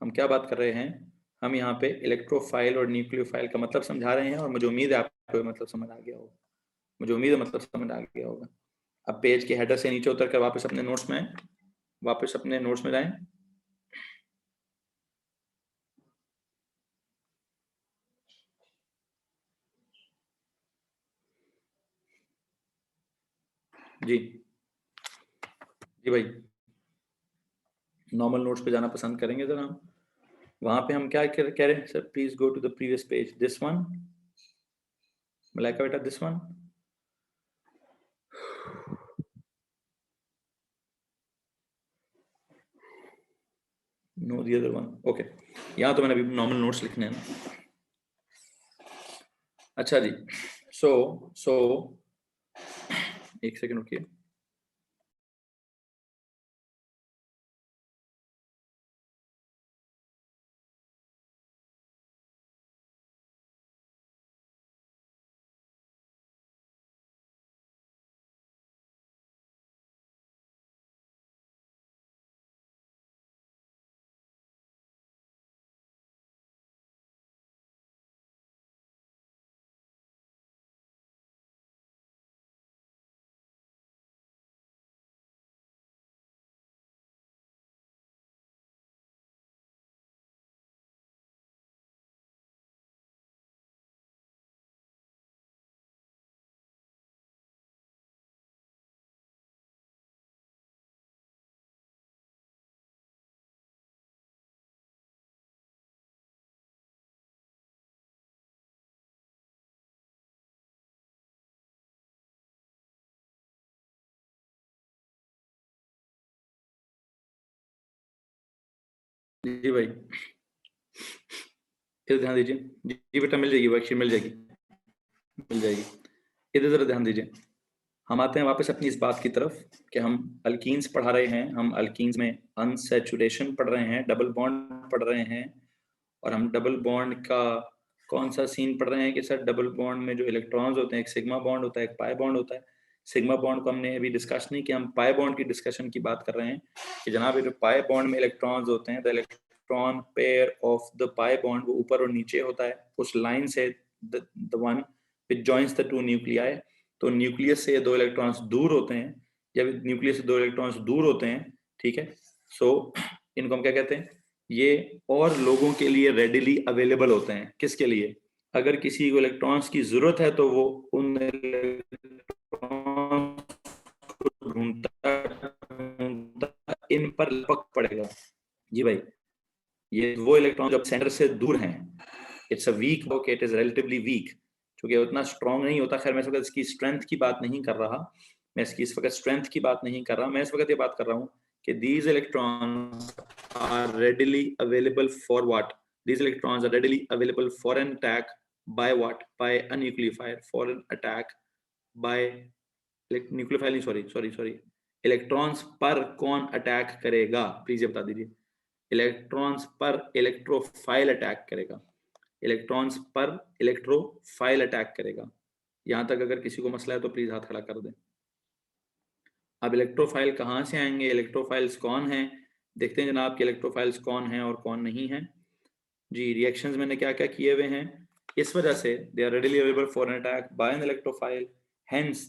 S1: हम क्या बात कर रहे हैं, हम यहाँ पे इलेक्ट्रोफाइल और न्यूक्लियोफाइल का मतलब समझा रहे हैं, और मुझे उम्मीद है आपको मतलब समझ आ गया होगा, मुझे उम्मीद है मतलब समझ आ गया होगा। अब पेज के हेडर से नीचे उतर कर वापस अपने नोट्स में, वापस अपने नोट्स में जाएं। जी जी भाई, नॉर्मल नोट्स पे जाना पसंद करेंगे जरा हम। वहां पे हम क्या कह रहे हैं sir? Please go to the previous page, this one, Malaika बेटा, this one. No the other one, okay. यहाँ तो मैंने अभी नॉर्मल नोट्स लिखने हैं ना। अच्छा जी, सो एक सेकंड रुकिए। जी भाई, इधर ध्यान दीजिए। जी बेटा, मिल जाएगी वर्कशीट, मिल जाएगी, मिल जाएगी। इधर जरा ध्यान दीजिए। हम आते हैं वापस अपनी इस बात की तरफ कि हम अल्कीन्स पढ़ा रहे हैं, हम अल्कीन्स में अनसैचुरेशन पढ़ रहे हैं, डबल बॉन्ड पढ़ रहे हैं, और हम डबल बॉन्ड का कौन सा सीन पढ़ रहे हैं कि सर डबल बॉन्ड में जो इलेक्ट्रॉन्स होते हैं, एक सिग्मा बॉन्ड होता है, एक पाई बॉन्ड होता है। सिग्मा बॉन्ड को हमने अभी डिस्कस नहीं किया, हम पाई बॉन्ड की डिस्कशन की बात कर रहे हैं कि जनाब ये जो पाई बॉन्ड में इलेक्ट्रॉन्स होते हैं, the electron pair of the pi bond वो ऊपर और नीचे होता है उस लाइन से, the one which joins the two nuclei. तो न्यूक्लियस से दो इलेक्ट्रॉन्स दूर होते हैं, जब न्यूक्लियस से दो इलेक्ट्रॉन्स दूर होते हैं, ठीक है, सो इनको हम क्या कहते हैं? ये और लोगों के लिए रेडिली अवेलेबल होते हैं। किसके लिए? अगर किसी को इलेक्ट्रॉन्स की जरूरत है तो वो उन इलेक्ट्रॉन्स को ढूंढता ढूंढता इन पर लपक पड़ेगा। जी भाई, ये वो इलेक्ट्रॉन जब सेंटर से दूर हैं, इट्स अ वीक बॉक, इट इज रिलेटिवली वीक, क्योंकि उतना स्ट्रॉन्ग नहीं होता। खैर मैं इस वक्त इसकी स्ट्रेंथ की बात नहीं कर रहा, मैं इसकी इस वक्त स्ट्रेंथ की बात नहीं कर रहा, मैं इस वक्त ये बात कर रहा हूँ कि these electrons are readily available for what? These electrons are readily available for an attack by what? By a nucleophile, for an attack by nucleophile नहीं, सॉरी, इलेक्ट्रॉन्स पर कौन अटैक करेगा? प्लीज ये बता दीजिए। इलेक्ट्रॉन्स पर इलेक्ट्रोफाइल अटैक करेगा, electrons पर इलेक्ट्रोफाइल अटैक करेगा। यहां तक अगर किसी को मसला है तो प्लीज हाथ खड़ा कर दें। अब इलेक्ट्रोफाइल कहाँ से आएंगे, इलेक्ट्रोफाइल्स कौन हैं? देखते हैं जनाब कि इलेक्ट्रोफाइल्स कौन हैं और कौन नहीं हैं। जी, रिएक्शंस मैंने क्या क्या किए हुए हैं, इस वजह से they are readily available for an attack by an electrophile, hence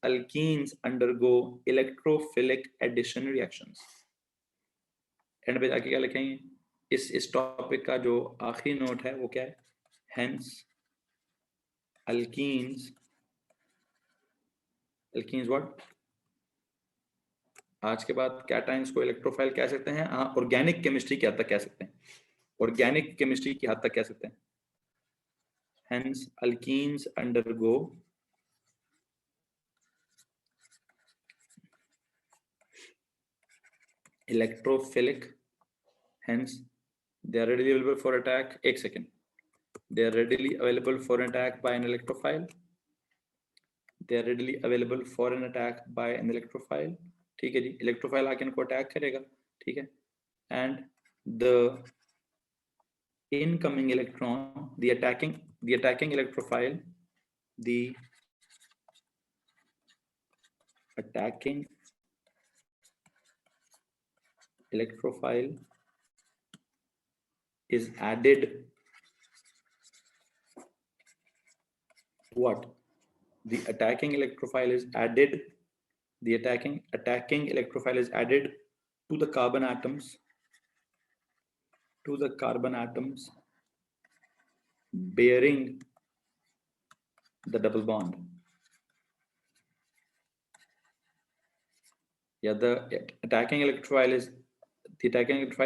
S1: alkenes undergo electrophilic addition reactions। End पे जाके क्या लिखेंगे? इस टॉपिक का जो आखिरी नोट है वो क्या है? hence alkenes alkenes what? आज के बाद कैटायंस को इलेक्ट्रोफाइल कह सकते हैं। हाँ, ऑर्गेनिक केमिस्ट्री की हद तक कह सकते हैं, ऑर्गेनिक केमिस्ट्री की हद तक कह सकते हैं। Hence alkenes undergo electrophilic, hence they are readily available for attack. एक second, they are readily available for an attack by an electrophile. They are readily available for an attack by an electrophile. ठीक है जी, electrophile आके इनको attack करेगा, ठीक है। And the incoming electron, the attacking electrophile, the attacking electrophile is added. What? The attacking electrophile is added. The attacking electrophile is added to the carbon atoms. To the carbon atoms bearing the double bond. Yeah, the attacking electrophile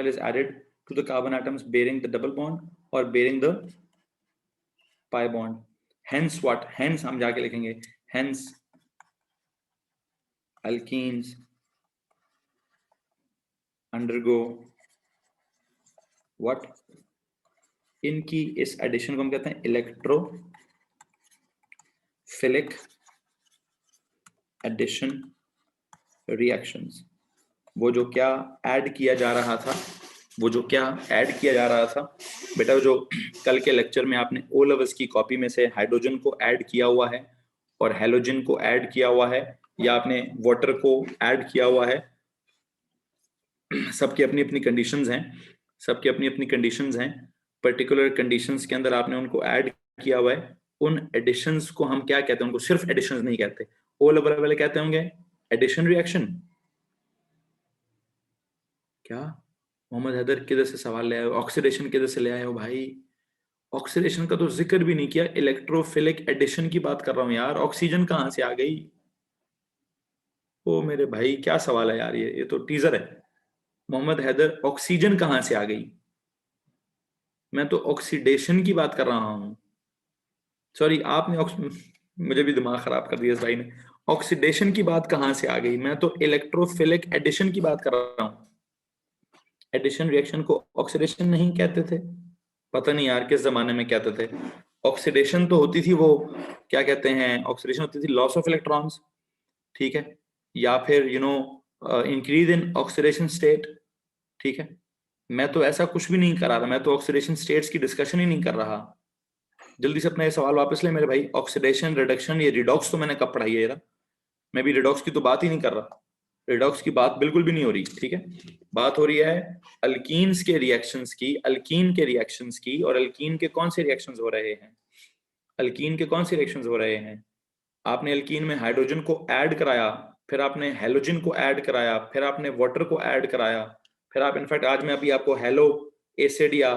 S1: is added to the carbon atoms bearing the double bond or bearing the pi bond. Hence what? Hence हम जाके लिखेंगे hence alkenes undergo what? इनकी इस addition को हम कहते हैं electrophilic addition reactions. वो जो क्या ऐड किया जा रहा था, बेटा जो कल के लेक्चर में आपने ओ लेवल्स की कॉपी में से हाइड्रोजन को ऐड किया हुआ है और हेलोजन को ऐड किया हुआ है, या आपने वाटर को ऐड किया हुआ है, सबकी अपनी अपनी कंडीशंस हैं, पर्टिकुलर कंडीशंस के अंदर आपने उनको ऐड किया हुआ है। उन एडिशंस को हम क्या कहते हैं? उनको सिर्फ एडिशंस नहीं कहते, ओ लेवल वाले कहते होंगे एडिशन रिएक्शन। क्या मोहम्मद हैदर किधर से सवाल ले आए हो? ऑक्सीडेशन किधर से ले आए हो भाई? ऑक्सीडेशन का तो जिक्र भी नहीं किया, इलेक्ट्रोफिलिक एडिशन की बात कर रहा हूं यार। ऑक्सीजन कहां से आ गई? ओ मेरे भाई क्या सवाल है यार, ये तो टीजर है। मोहम्मद हैदर ऑक्सीजन कहां से आ गई? मैं तो ऑक्सीडेशन की बात कर रहा हूं। सॉरी, आपने मुझे भी दिमाग खराब कर दिया इस भाई ने। ऑक्सीडेशन की बात कहां से आ गई? मैं तो इलेक्ट्रोफिलिक एडिशन की बात कर रहा हूं। एडिशन रिएक्शन को ऑक्सीडेशन नहीं कहते थे, पता नहीं यार किस जमाने में कहते थे। ऑक्सीडेशन तो होती थी वो क्या कहते हैं, ऑक्सीडेशन होती थी लॉस ऑफ इलेक्ट्रॉन्स, ठीक है, या फिर इंक्रीज इन ऑक्सीडेशन स्टेट, ठीक है। मैं तो ऐसा कुछ भी नहीं करा रहा, मैं तो ऑक्सीडेशन स्टेट्स की डिस्कशन ही नहीं कर रहा। जल्दी से अपना ये सवाल वापस ले मेरे भाई। ऑक्सीडेशन, रिडक्शन, ये रिडॉक्स तो मैंने कब पढ़ाई है यार? मैं भी रिडॉक्स की तो बात ही नहीं कर रहा, रिडॉक्स की बात बिल्कुल भी नहीं हो रही, ठीक है। बात हो रही है अल्कीन्स के रिएक्शंस की, अल्कीन के रिएक्शंस की। और अल्कीन के कौन से रिएक्शंस हो रहे हैं? अल्कीन के कौन से रिएक्शंस हो रहे हैं? आपने अल्कीन में हाइड्रोजन को ऐड कराया, फिर आपने हेलोजन को ऐड कराया, फिर आपने वाटर को ऐड कराया, फिर आप इनफैक्ट आज मैं अभी आपको हेलो एसिड या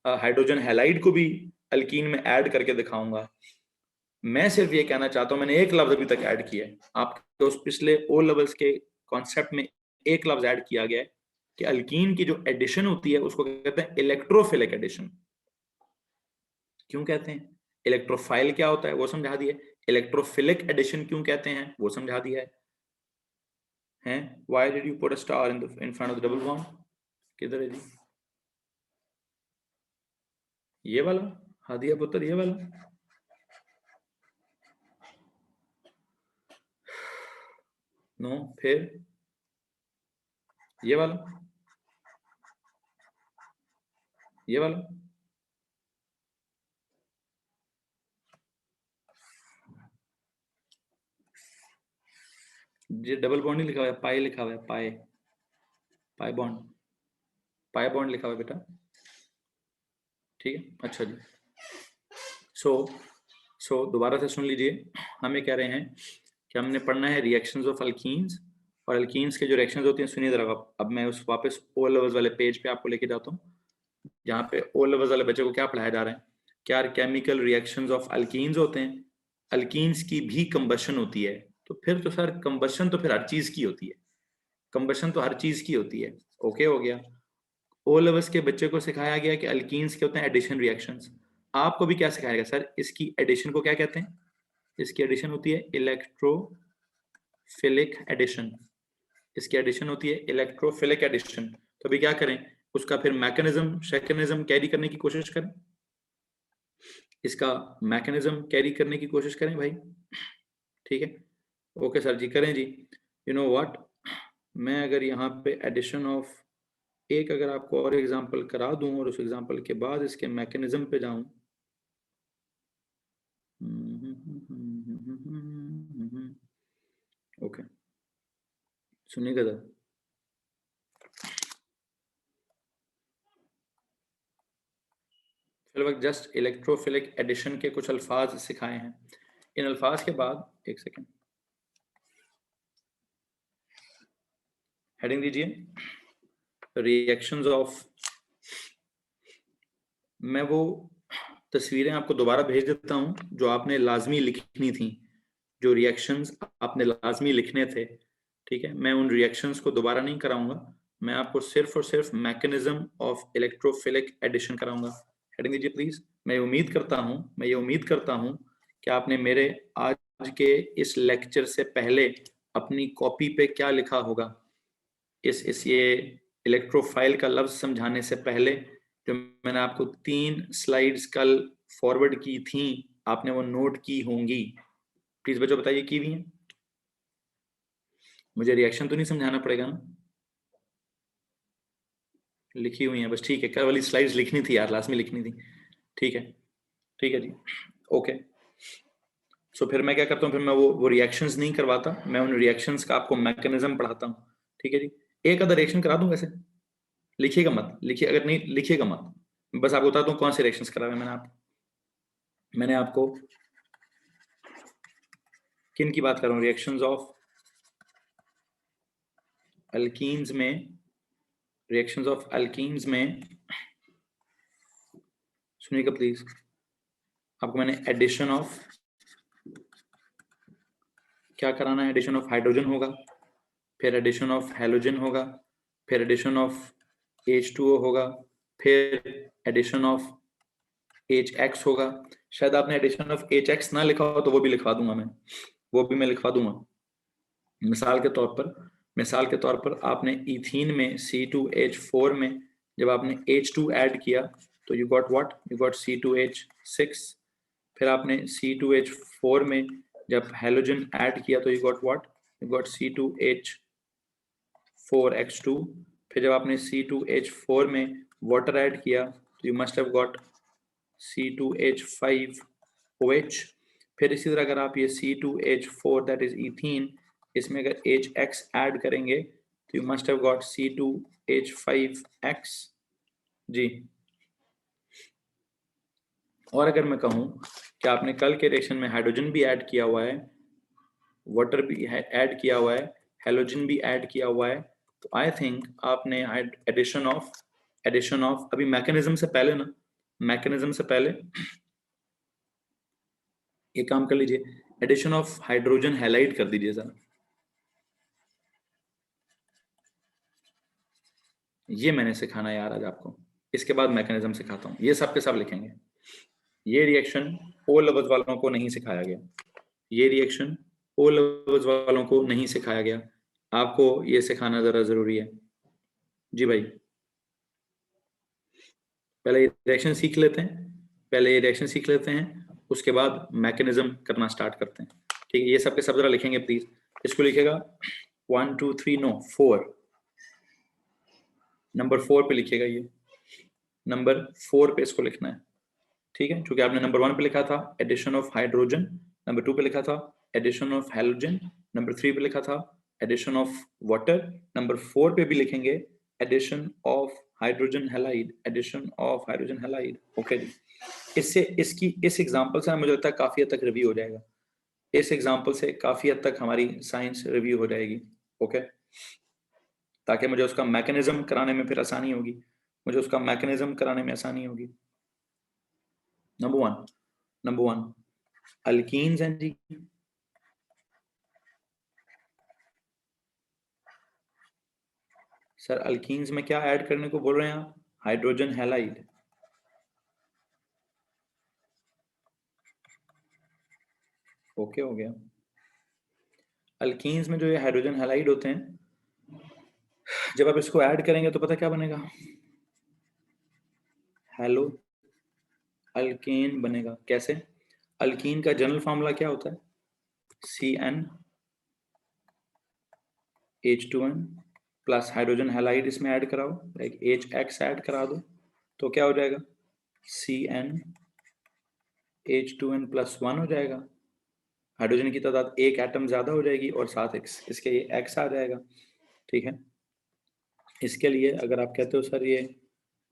S1: हाइड्रोजन हैलाइड को भी अल्कीन में ऐड करके दिखाऊंगा। मैं सिर्फ ये कहना चाहता हूं, मैंने एक लफ्ज अभी तक ऐड किया है आपके उस पिछले ओ लेवल्स के कॉन्सेप्ट में, एक लफ्ज ऐड किया गया है कि अल्कीन की जो एडिशन होती है उसको कहते हैं इलेक्ट्रोफिलिक एडिशन। क्यों कहते हैं? इलेक्ट्रोफाइल क्या होता है वो समझा दिया, इलेक्ट्रोफिलिक एडिशन क्यों कहते हैं वो समझा दिया है। Why did you put a star in front of the double bond? किधर है जी ये वाला? हादिया पुत्र ये वाला? नो, फिर ये वाला, ये वाला, ये डबल बॉन्ड नहीं लिखा हुआ है, पाई लिखा हुआ है, पाई, पाई बॉन्ड, पाई बॉन्ड लिखा हुआ है बेटा, ठीक है। अच्छा जी, सो दोबारा से सुन लीजिए। हम ये कह रहे हैं कि हमने पढ़ना है रिएक्शंस ऑफ अल्कीन्स, और अल्कीन्स के जो रिएक्शंस होती हैं, सुनिए जरा। अब मैं उस वापस ओ लेवल्स वाले पेज पे आपको लेके जाता हूँ, जहाँ पे ओ लेवल्स वाले बच्चे को क्या पढ़ाया जा रहा है, क्या केमिकल रिएक्शंस ऑफ अल्कीन्स होते हैं। अल्कीन्स की भी कंबशन होती है, तो फिर तो सर कंबशन तो फिर हर चीज की होती है, कंबशन तो हर चीज की होती है। ओके हो गया। ओ लेवल्स के बच्चे को सिखाया गया कि अल्कीन्स के होते हैं एडिशन रिएक्शंस। आपको भी क्या सिखाया गया सर, इसकी एडिशन को क्या कहते हैं? इसकी एडिशन होती है इलेक्ट्रोफिलिक एडिशन। इसकी एडिशन होती है इलेक्ट्रोफिलिक एडिशन। तो अभी क्या करें, उसका फिर मैकेनिज्म शैकेनिज्म कैरी करने की कोशिश करें, इसका मैकेनिज्म कैरी करने की कोशिश करें भाई। ठीक है, ओके सर जी, करें जी। यू नो व्हाट, मैं अगर यहाँ पे एडिशन ऑफ एक अगर आपको और एग्जांपल करा दूं और उस एग्जांपल के बाद इसके मैकेनिज्म पे जाऊं, ओके सुनिएगा जरा। फिर वक्त जस्ट इलेक्ट्रोफिलिक एडिशन के कुछ अल्फाज सिखाए हैं। इन अल्फाज के बाद एक सेकेंड हेडिंग दीजिए, रिएक्शंस ऑफ। मैं वो तस्वीरें आपको दोबारा भेज देता हूं जो आपने लाजमी लिखनी थी, जो रिएक्शंस आपने लाजमी लिखने थे। ठीक है, मैं उन रिएक्शंस को दोबारा नहीं कराऊंगा, मैं आपको सिर्फ और सिर्फ मैकेनिज्म ऑफ इलेक्ट्रोफिलिक एडिशन कराऊंगा। हेडिंग दीजिए प्लीज। मैं ये उम्मीद करता हूं कि आपने मेरे आज के इस लेक्चर से पहले अपनी कॉपी पे क्या लिखा होगा, इस ये इलेक्ट्रोफाइल का लफ्ज समझाने से पहले जो मैंने आपको 3 स्लाइड्स कल फॉरवर्ड की थी, आपने वो नोट की होंगी। प्लीज बच्चों बताइए की भी हैं? मुझे रिएक्शन तो नहीं समझाना पड़ेगा ना, लिखी हुई है बस। ठीक है, कल वाली स्लाइड्स लिखनी थी यार, लास्ट में लिखनी थी। ठीक है, ठीक है जी, ओके। सो फिर मैं क्या करता हूँ, फिर मैं वो रिएक्शंस नहीं करवाता, मैं उन रिएक्शंस का आपको मैकेनिज्म पढ़ाता हूँ। ठीक है जी, एक आधा रिएक्शन करा दूं वैसे, लिखिएगा मत, लिखिए अगर नहीं लिखिएगा मत, बस आपको बताता हूँ कौन से रिएक्शंस कराए मैंने आपको किन की बात कर रहा हूँ, रिएक्शंस ऑफ अल्कीन्स में, रिएक्शंस ऑफ अल्कीन्स में सुनिएगा प्लीज। आपको मैंने एडिशन ऑफ क्या कराना है, एडिशन ऑफ हाइड्रोजन होगा, फिर एडिशन ऑफ हेलोजन होगा, फिर एडिशन ऑफ H2O होगा, फिर एडिशन ऑफ HX होगा। शायद आपने एडिशन ऑफ HX ना लिखा हो तो वो भी लिखवा दूंगा मैं, वो भी मैं लिखवा दूंगा। मिसाल के तौर पर आपने इथीन में C2H4 में जब आपने H2 ऐड किया तो you got what, you got C2H6। फिर आपने C2H4 में जब हेलोजन ऐड किया तो you got what, you got C2H4X2। फिर जब आपने C2H4 में वाटर ऐड किया तो you must have got C2H5OH। फिर इसी तरह अगर आप ये C2H4 दैट इज इथीन, इसमें अगर HX ऐड करेंगे तो you must have got C2H5X जी। और अगर मैं कहूं कि आपने कल के रिएक्शन में हाइड्रोजन भी ऐड किया हुआ है, वाटर भी ऐड किया हुआ है, हेलोजन भी ऐड किया हुआ है, तो आई थिंक आपने एडिशन ऑफ अभी मैकेनिज्म से पहले ना, मैकेनिज्म से पहले ये काम कर लीजिए, एडिशन ऑफ हाइड्रोजन हाईलाइट कर दीजिए सर। ये मैंने सिखाना यार आज आपको, इसके बाद मैकेनिज्म सिखाता हूँ, ये सब के सब लिखेंगे। ये रिएक्शन ओ लेवल्स वालों को नहीं सिखाया गया, ये रिएक्शन ओ लेवल्स वालों को नहीं सिखाया गया, आपको ये सिखाना जरा जरूरी है जी भाई। पहले ये रिएक्शन सीख लेते हैं, पहले ये रिएक्शन सीख लेते हैं, उसके बाद मैकेनिज्म करना स्टार्ट करते हैं। ठीक है, ये सब के सब जरा लिखेंगे प्लीज। इसको लिखेगा 1 2 3 नो 4, नंबर 4 पे लिखिएगा, ये नंबर 4 पे इसको लिखना है। ठीक है, क्योंकि आपने नंबर 1 पे लिखा था एडिशन ऑफ हाइड्रोजन, नंबर 2 पे लिखा था एडिशन ऑफ हेलोजन, नंबर 3 पे लिखा था एडिशन ऑफ वाटर, नंबर 4 पे भी लिखेंगे addition of hydrogen halide, addition of hydrogen halide. Okay जी, इससे इसकी इस एग्जांपल से मुझे लगता है काफी हद तक रिव्यू हो जाएगा, इस एग्जांपल से काफी हद तक हमारी साइंस रिव्यू हो जाएगी। ओके, ताकि मुझे उसका मैकेनिज्म कराने में फिर आसानी होगी, मुझे उसका मैकेनिज्म कराने में आसानी होगी। नंबर वन अल्कीन्स हैं जी, सर अल्कीन्स में क्या ऐड करने को बोल रहे हैं आप? Hydrogen halide. ओके हो गया। अल्कीन्स में जो ये हाइड्रोजन हैलाइड होते हैं, जब आप इसको ऐड करेंगे तो पता क्या बनेगा? हेलो अल्केन बनेगा। कैसे? अल्कीन का जनरल फार्मूला क्या होता है? CnH2n प्लस हाइड्रोजन हैलाइड इसमें ऐड कराओ, लाइक HX ऐड करा दो, तो क्या हो जाएगा? CnH2n प्लस 1 हो जाएगा। हाइड्रोजन की तादाद एक एटम ज्यादा हो जाएगी और साथ इसके ये X आ जाएगा। ठीक है, इसके लिए अगर आप कहते हो सर ये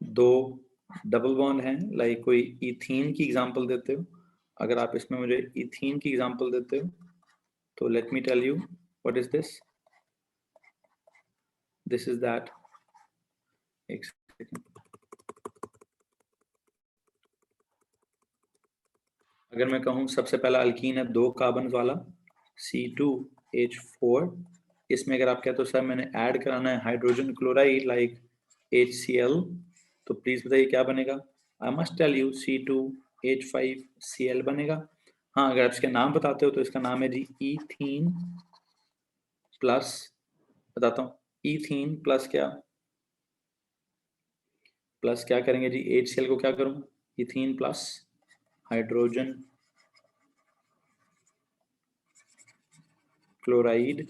S1: दो डबल बॉन्ड हैं, लाइक कोई इथीन की एग्जांपल देते हो, अगर आप इसमें मुझे इथीन की एग्जांपल देते हो, तो let me tell you what is this. This is that, एक सेकंड, अगर मैं कहूँ सबसे पहला अल्कीन है 2 कार्बन वाला C2H4, इसमें अगर आप कहते हो सर मैंने ऐड कराना है हाइड्रोजन क्लोराइड लाइक HCl, तो प्लीज बताइए क्या बनेगा? I must tell you C2H5Cl बनेगा। हाँ, अगर आप इसके नाम बताते हो तो इसका नाम है जी ईथीन प्लस, बताता हूँ, ईथीन प्लस क्या, प्लस क्या करेंगे जी? HCl को क्या करूँ? इथीन प्लस हाइड्रोजन क्लोराइड,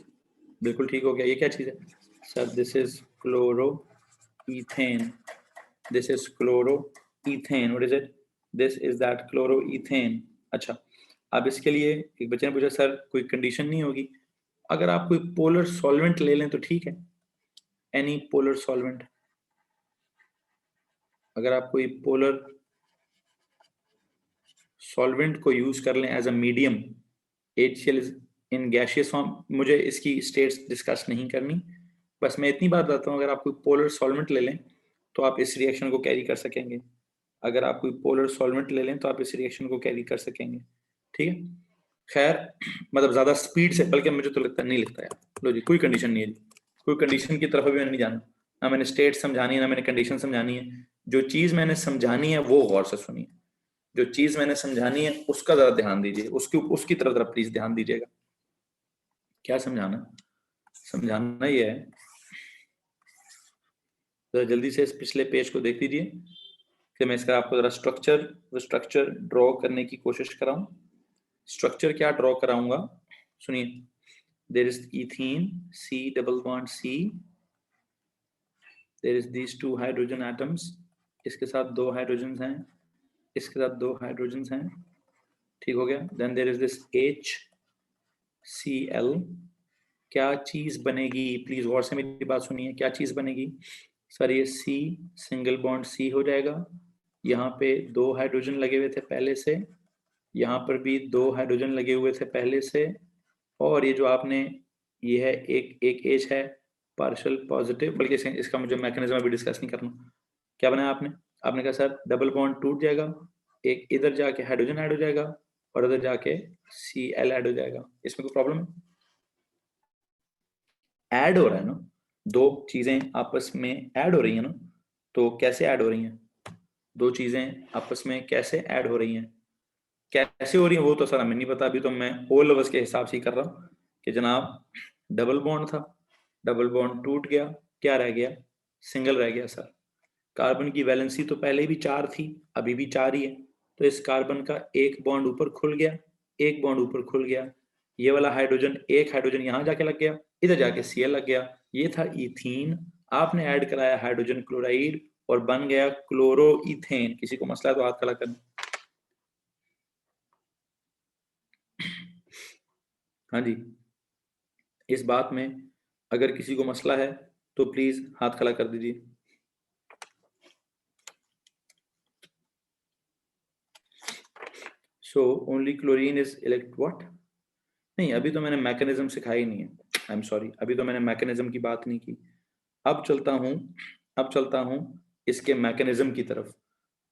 S1: बिल्कुल ठीक हो गया। ये क्या चीज़ है sir? This is chloro ethane, this is chloro ethane, what is it? This is that chloro ethane. अच्छा, अब इसके लिए एक बच्चे ने पूछा सर कोई कंडीशन नहीं होगी? अगर आप कोई पोलर सॉल्वेंट ले लें तो ठीक है, एनी पोलर सॉल्वेंट, अगर आप कोई पोलर सॉल्वेंट को यूज कर लें as a medium, HCl is in gaseous form, मुझे इसकी स्टेट्स डिस्कस नहीं करनी, बस मैं इतनी बात बताता हूँ, अगर आप कोई पोलर सॉल्वेंट ले लें तो आप इस रिएक्शन को कैरी कर सकेंगे। अगर आप कोई पोलर सॉल्वेंट ले लें तो आप इस रिएक्शन को कैरी कर सकेंगे। ठीक है, खैर मतलब ज्यादा स्पीड से, बल्कि मुझे तो लगता नहीं लगता यार। लो जी, कोई कंडीशन नहीं है जी, कोई कंडीशन की तरफ भी मैंने नहीं जाना, ना मैंने स्टेट समझानी है ना मैंने कंडीशन समझानी है। जो चीज मैंने समझानी है वो गौर से सुनिए, जो चीज मैंने समझानी है उसका जरा ध्यान दीजिए, उसकी तरफ जरा प्लीज ध्यान दीजिएगा। क्या समझाना? समझाना ये है, जरा जल्दी से इस पिछले पेज को देख लीजिए, फिर मैं इसका आपको जरा स्ट्रक्चर ड्रॉ करने की कोशिश कराऊं। स्ट्रक्चर क्या ड्रॉ कराऊंगा, सुनिए। There is ethene, C double bond C, there is these 2 hydrogen atoms, इसके साथ 2 हाइड्रोजन हैं, इसके साथ 2 हाइड्रोजन हैं, ठीक हो गया। Then there is this HCl, क्या चीज बनेगी? प्लीज गौर से मेरी बात सुनिए, क्या चीज बनेगी सर? ये C सिंगल बॉन्ड C हो जाएगा, यहाँ पे 2 हाइड्रोजन लगे हुए थे पहले से, यहाँ पर भी 2 हाइड्रोजन लगे हुए थे पहले से, और ये जो आपने, ये है एक एच है पार्शियल पॉजिटिव, बल्कि इसका मुझे मैकेनिज्म अभी डिस्कस नहीं करना। क्या बनाया आपने? आपने कहा सर डबल बॉन्ड टूट जाएगा, एक इधर जाके हाइड्रोजन ऐड हो जाएगा और इधर जाके Cl ऐड हो जाएगा। इसमें कोई प्रॉब्लम है? ऐड हो रहा है ना, दो चीजें आपस में ऐड हो रही है ना, तो कैसे ऐड हो रही हैं? दो चीजें आपस में कैसे ऐड हो रही हैं, कैसे हो रही है वो तो सर हमें नहीं पता, अभी तो मैं ओ लवर्स के हिसाब से ही कर रहा हूँ कि जनाब डबल बॉन्ड था, डबल बॉन्ड टूट गया, क्या रह गया? सिंगल रह गया सर। कार्बन की वैलेंसी तो पहले भी 4 थी, अभी भी 4 ही है, तो इस कार्बन का एक बॉन्ड ऊपर खुल गया, एक बॉन्ड ऊपर खुल गया, ये वाला हाइड्रोजन, एक हाइड्रोजन यहाँ जाके लग गया, इधर जाके Cl लग गया, ये था इथीन, आपने ऐड कराया हाइड्रोजन क्लोराइड और बन गया क्लोरो इथेन। किसी को मसला है तो हाथ खड़ा करना। हाँ जी, इस बात में अगर किसी को मसला है तो प्लीज हाथ खड़ा कर दीजिए। So only chlorine is elect what? नहीं, अभी तो मैंने मैकेनिज्म सिखाया ही नहीं है, आई एम सॉरी, अभी तो मैंने मैकेनिज्म की बात नहीं की। अब चलता हूं इसके मैकेनिज्म की तरफ।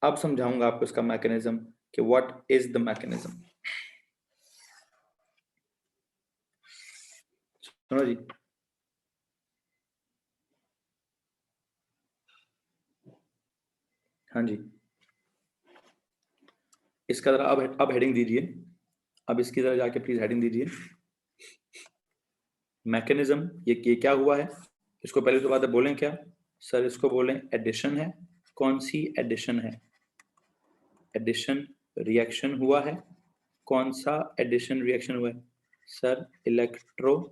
S1: अब समझाऊंगा आपको इसका मैकेनिज्म कि व्हाट इज द मैकेनिज्म। सुनो जी, हाँ जी, इसका जरा अब हेडिंग दीजिए, अब इसकी जरा जाके प्लीज हेडिंग दीजिए। मैकेनिज्म, ये क्या हुआ है, इसको पहले तो बात बोलें क्या सर, इसको बोलें एडिशन है। कौन सी एडिशन है? एडिशन रिएक्शन हुआ है। कौन सा एडिशन रिएक्शन हुआ है सर? इलेक्ट्रोफिलिक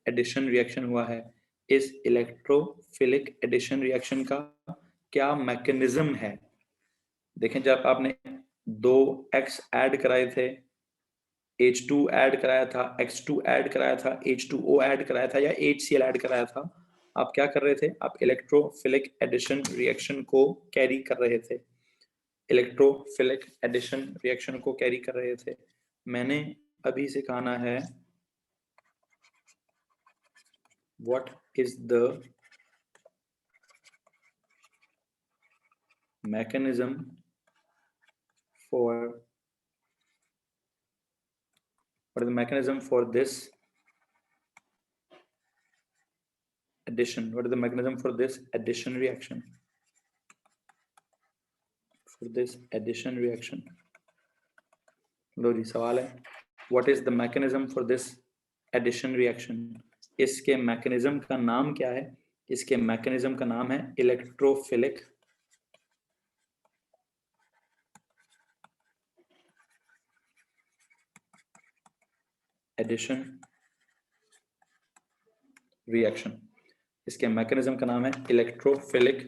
S1: एडिशन रिएक्शन हुआ है। इस इलेक्ट्रोफिलिक एडिशन रिएक्शन का क्या मैकेनिज्म है? देखें, जब आपने 2x ऐड कराए थे, H2 ऐड कराया था, X2 ऐड कराया था, H2O ऐड कराया था या HCl ऐड कराया था, आप क्या कर रहे थे? आप इलेक्ट्रोफिलिक एडिशन रिएक्शन को कैरी कर रहे थे। इलेक्ट्रोफिलिक एडिशन रिएक्शन को कैरी कर रहे थे। मैंने अभी सिखाना है what is the mechanism for this addition. What is the mechanism for this addition reaction? For this addition reaction. लो जी, सवाल है, what is the mechanism for this addition reaction? इसके मैकेनिज्म का नाम क्या है? इसके मैकेनिज्म का नाम है इलेक्ट्रोफिलिक एडिशन रिएक्शन। इसके मैकेनिज्म का नाम है इलेक्ट्रोफिलिक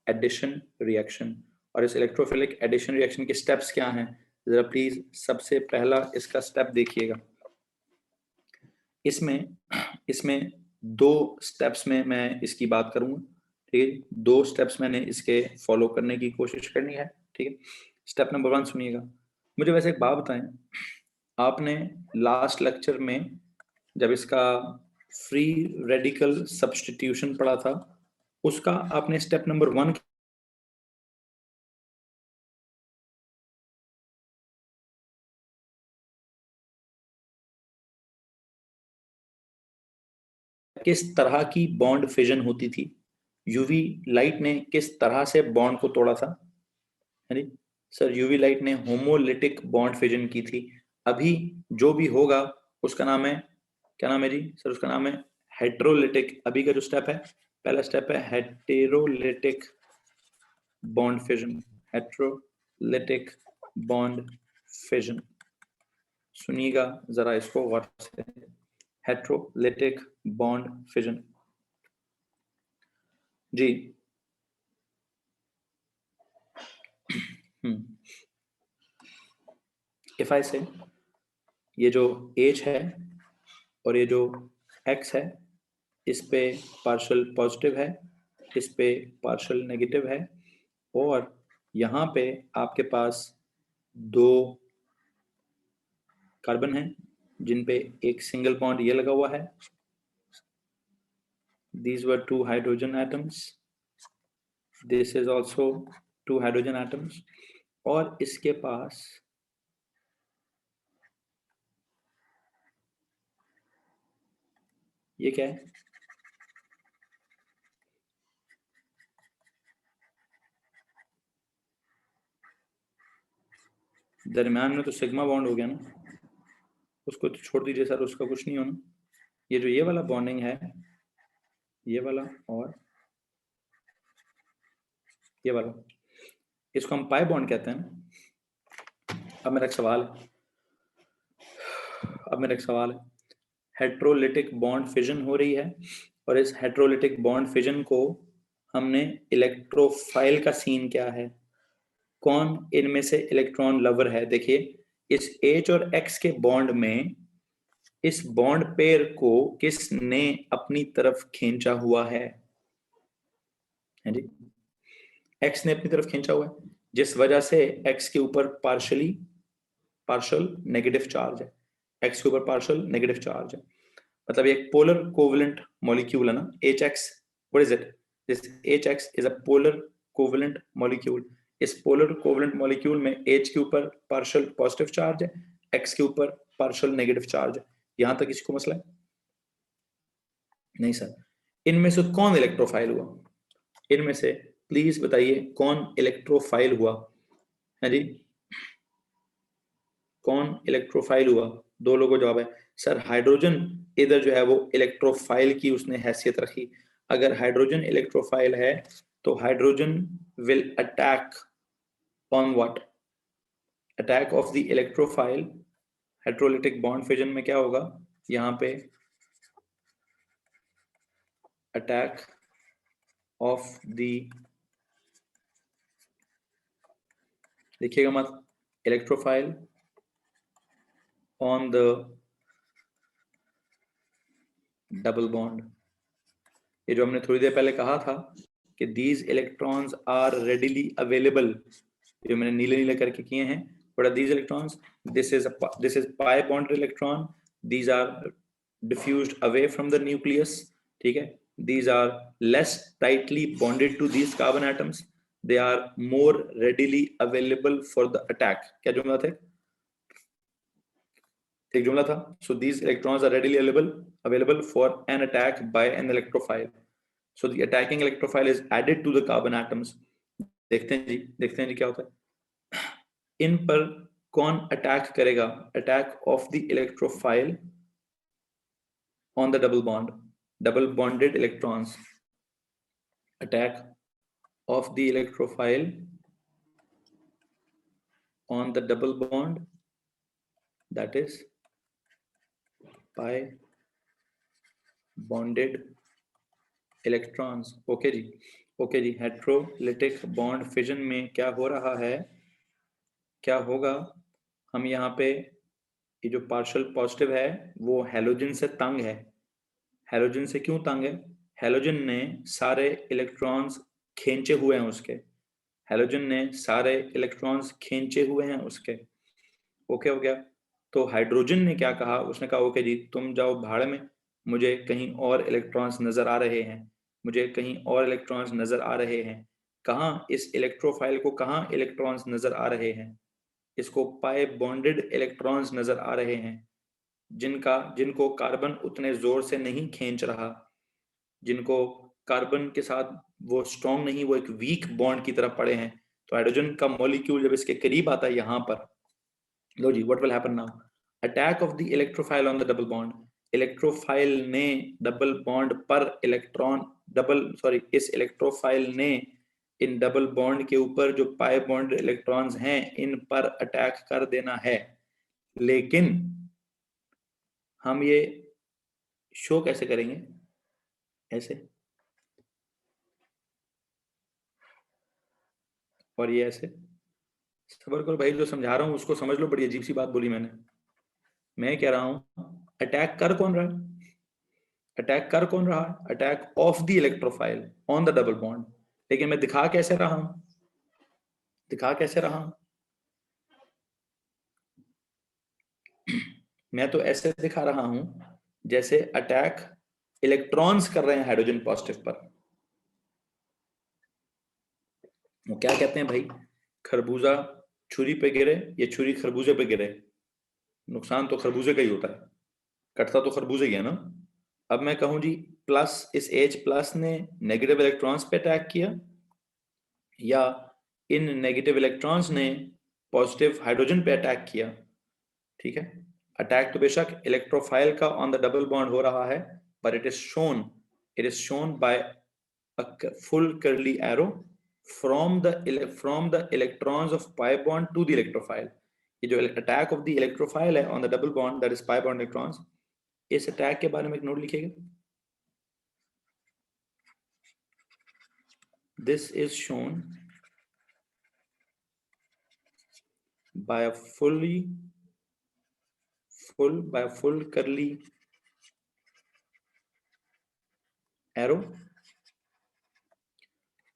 S1: एडिशन रिएक्शन। और इस इलेक्ट्रोफिलिक एडिशन रिएक्शन के स्टेप्स क्या हैं, जरा प्लीज सबसे पहला इसका स्टेप देखिएगा। इसमें 2 स्टेप्स में मैं इसकी बात करूंगा, ठीक है? 2 स्टेप्स मैंने इसके फॉलो करने की कोशिश करनी है, ठीक है? स्टेप नंबर 1 सुनिएगा। मुझे वैसे एक बात बताएं, आपने लास्ट लेक्चर में जब इसका फ्री रेडिकल सब्स्टिट्यूशन पढ़ा था, उसका आपने स्टेप नंबर 1 किस तरह की बॉन्ड फिजन होती थी, यूवी लाइट ने किस तरह से बॉन्ड को तोड़ा था, है नी? सर यूवी लाइट ने होमोलिटिक बॉन्ड फिजन की थी। अभी जो भी होगा उसका नाम है, क्या नाम है जी सर? उसका नाम है हेटेरोलिटिक। अभी का जो स्टेप है, पहला स्टेप है heterolytic bond fission. Heterolytic bond fission, सुनिएगा जरा इसको गौर से। हेटेरोलिटिक बॉन्ड फिजन जी। इफ आई से ये जो H है और ये जो X है, इस पे पार्शियल पॉजिटिव है, इस पे पार्शियल नेगेटिव है, और यहाँ पे आपके पास 2 कार्बन है जिन पे एक सिंगल बॉन्ड ये लगा हुआ है। These were 2 hydrogen atoms. This is also 2 hydrogen atoms. और इसके पास ये क्या है? दरम्यान में तो सिग्मा बॉन्ड हो गया ना, उसको तो छोड़ दीजिए सर, उसका कुछ नहीं होना। ये जो ये वाला बॉन्डिंग है, ये वाला और ये वाला, इसको हम पाई बॉन्ड कहते हैं। अब मेरा एक सवाल है, हेटेरोलिटिक बॉन्ड फिजन हो रही है, और इस हेटेरोलिटिक बॉन्ड फिजन को हमने इलेक्ट्रोफाइल का सीन क्या है, कौन इनमें से इलेक्ट्रॉन लवर है? देखिए, इस H और X के बॉन्ड में इस बॉन्ड पेयर को किसने अपनी तरफ खींचा हुआ है जी? X ने अपनी तरफ खींचा हुआ है, जिस वजह से X के ऊपर पार्शियल नेगेटिव चार्ज है। X के ऊपर पार्शियल नेगेटिव चार्ज है, मतलब एक पोलर कोवेलेंट मॉलिक्यूल है ना, HX। What is it? This HX is a polar covalent molecule. इस पोलर कोवेलेंट मॉलिक्यूल में H के ऊपर पार्शियल पॉजिटिव चार्ज है, X के ऊपर पार्शियल नेगेटिव चार्ज है। यहां तक इसको मसला है? नहीं सर। इनमें से कौन इलेक्ट्रोफाइल हुआ? इनमें से प्लीज बताइए कौन इलेक्ट्रोफाइल हुआ है जी, कौन इलेक्ट्रोफाइल हुआ? दो लोगों को जवाब है सर हाइड्रोजन इधर जो है वो इलेक्ट्रोफाइल की उसने हैसियत रखी। अगर हाइड्रोजन इलेक्ट्रोफाइल है तो hydrogen will attack on what? Attack of the electrophile. Hydrolytic bond fission में क्या होगा यहाँ पे? अटैक ऑफ द, लिखिएगा मत, electrophile on the double bond. ये जो हमने थोड़ी देर पहले कहा था कि these electrons are readily available, जो मैंने नीले नीले करके किए हैं, what are these electrons? This is pi bonded electron, these are diffused away from the nucleus, ठीक है। These are less tightly bonded to these carbon atoms, they are more readily available for the attack. क्या जुमला था? एक जुमला था। So these electrons are readily available for an attack by an electrophile. So the attacking electrophile is added to the carbon atoms. देखते हैं जी क्या होता है। इन पर कौन अटैक करेगा? Attack of the electrophile on the double bond, double bonded electrons. Attack of the electrophile on the double bond, that is pi bonded electrons. Okay जी, okay जी। हेट्रोलिटिक बॉन्ड फिजन में क्या हो रहा है, क्या होगा? हम यहाँ पे ये जो पार्शियल पॉजिटिव है वो हैलोजन से तंग है। हैलोजन से क्यों तंग है? हैलोजन ने सारे इलेक्ट्रॉन्स खींचे हुए हैं उसके, हैलोजन ने सारे इलेक्ट्रॉन्स खींचे हुए हैं उसके। ओके हो गया। तो हाइड्रोजन ने क्या कहा? उसने कहा ओके जी तुम जाओ भाड़ में, मुझे कहीं और इलेक्ट्रॉन्स नजर आ रहे हैं, मुझे कहीं और इलेक्ट्रॉन्स नजर आ रहे हैं। कहाँ? इस इलेक्ट्रोफाइल को कहाँ इलेक्ट्रॉन्स नजर आ रहे हैं? इसको पाई बॉन्डेड इलेक्ट्रॉन्स नजर आ रहे हैं, जिनको कार्बन उतने जोर से नहीं खींच रहा, जिनको कार्बन के साथ वो स्ट्रॉन्ग नहीं, वो एक वीक बॉन्ड की तरफ पड़े हैं। तो हाइड्रोजन का मॉलिक्यूल जब इसके करीब आता है यहाँ पर, लो जी what will happen now? Attack of the electrophile on the double bond. Electrophile ने डबल बॉन्ड पर इलेक्ट्रॉन, इस इलेक्ट्रोफाइल ने इन डबल बॉन्ड के ऊपर जो पाई बॉन्ड इलेक्ट्रॉन्स हैं इन पर अटैक कर देना है। लेकिन हम ये शो कैसे करेंगे? ऐसे, और ये ऐसे। सबर करो भाई, जो समझा रहा हूं उसको समझ लो। बड़ी अजीब सी बात बोली मैंने। मैं कह रहा हूं अटैक कर कौन रहा है? अटैक कर कौन रहा है? Attack of the electrophile on the double bond. लेकिन मैं दिखा कैसे रहा हूं? दिखा कैसे रहा हूं? मैं तो ऐसे दिखा रहा हूं जैसे अटैक इलेक्ट्रॉन्स कर रहे हैं हाइड्रोजन पॉजिटिव पर। वो क्या कहते हैं भाई, खरबूजा छुरी पे गिरे या छुरी खरबूजे पे गिरे, नुकसान तो खरबूजे का ही होता है, कटता तो खरबूजे ही है ना। अब मैं कहूं जी प्लस, इस एच प्लस ने नेगेटिव इलेक्ट्रॉन्स पे अटैक किया, या इन नेगेटिव इलेक्ट्रॉन्स ने पॉजिटिव हाइड्रोजन पे अटैक किया, ठीक है। अटैक तो बेशक इलेक्ट्रोफाइल का ऑन द डबल बॉन्ड हो रहा है, पर it is shown by a full curly arrow from the electrons of pi bond to the electrophile। ये जो अटैक ऑफ द इलेक्ट्रोफाइल है on the double bond, that is pi bond electrons, इस attack के बारे में एक note लिखिएगा। This is shown by a full curly arrow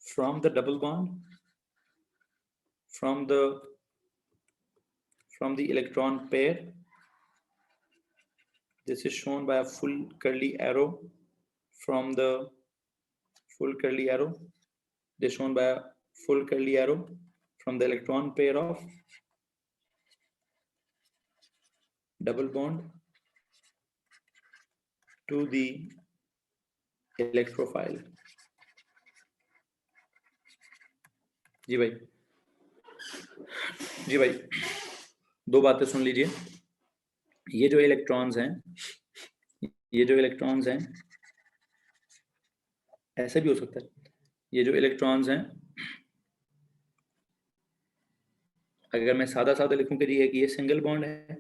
S1: from the double bond, from the electron pair। This is shown by a full curly arrow from the full curly arrow. This is shown by a full curly arrow from the electron pair of double bond to the electrophile। जी भाई, जी भाई, दो बातें सुन लीजिए। ये जो electrons हैं, ये जो इलेक्ट्रॉन्स हैं, ऐसे भी हो सकता है, ये जो इलेक्ट्रॉन्स हैं, अगर मैं सादा सादा लिखूं कि ये सिंगल बॉन्ड है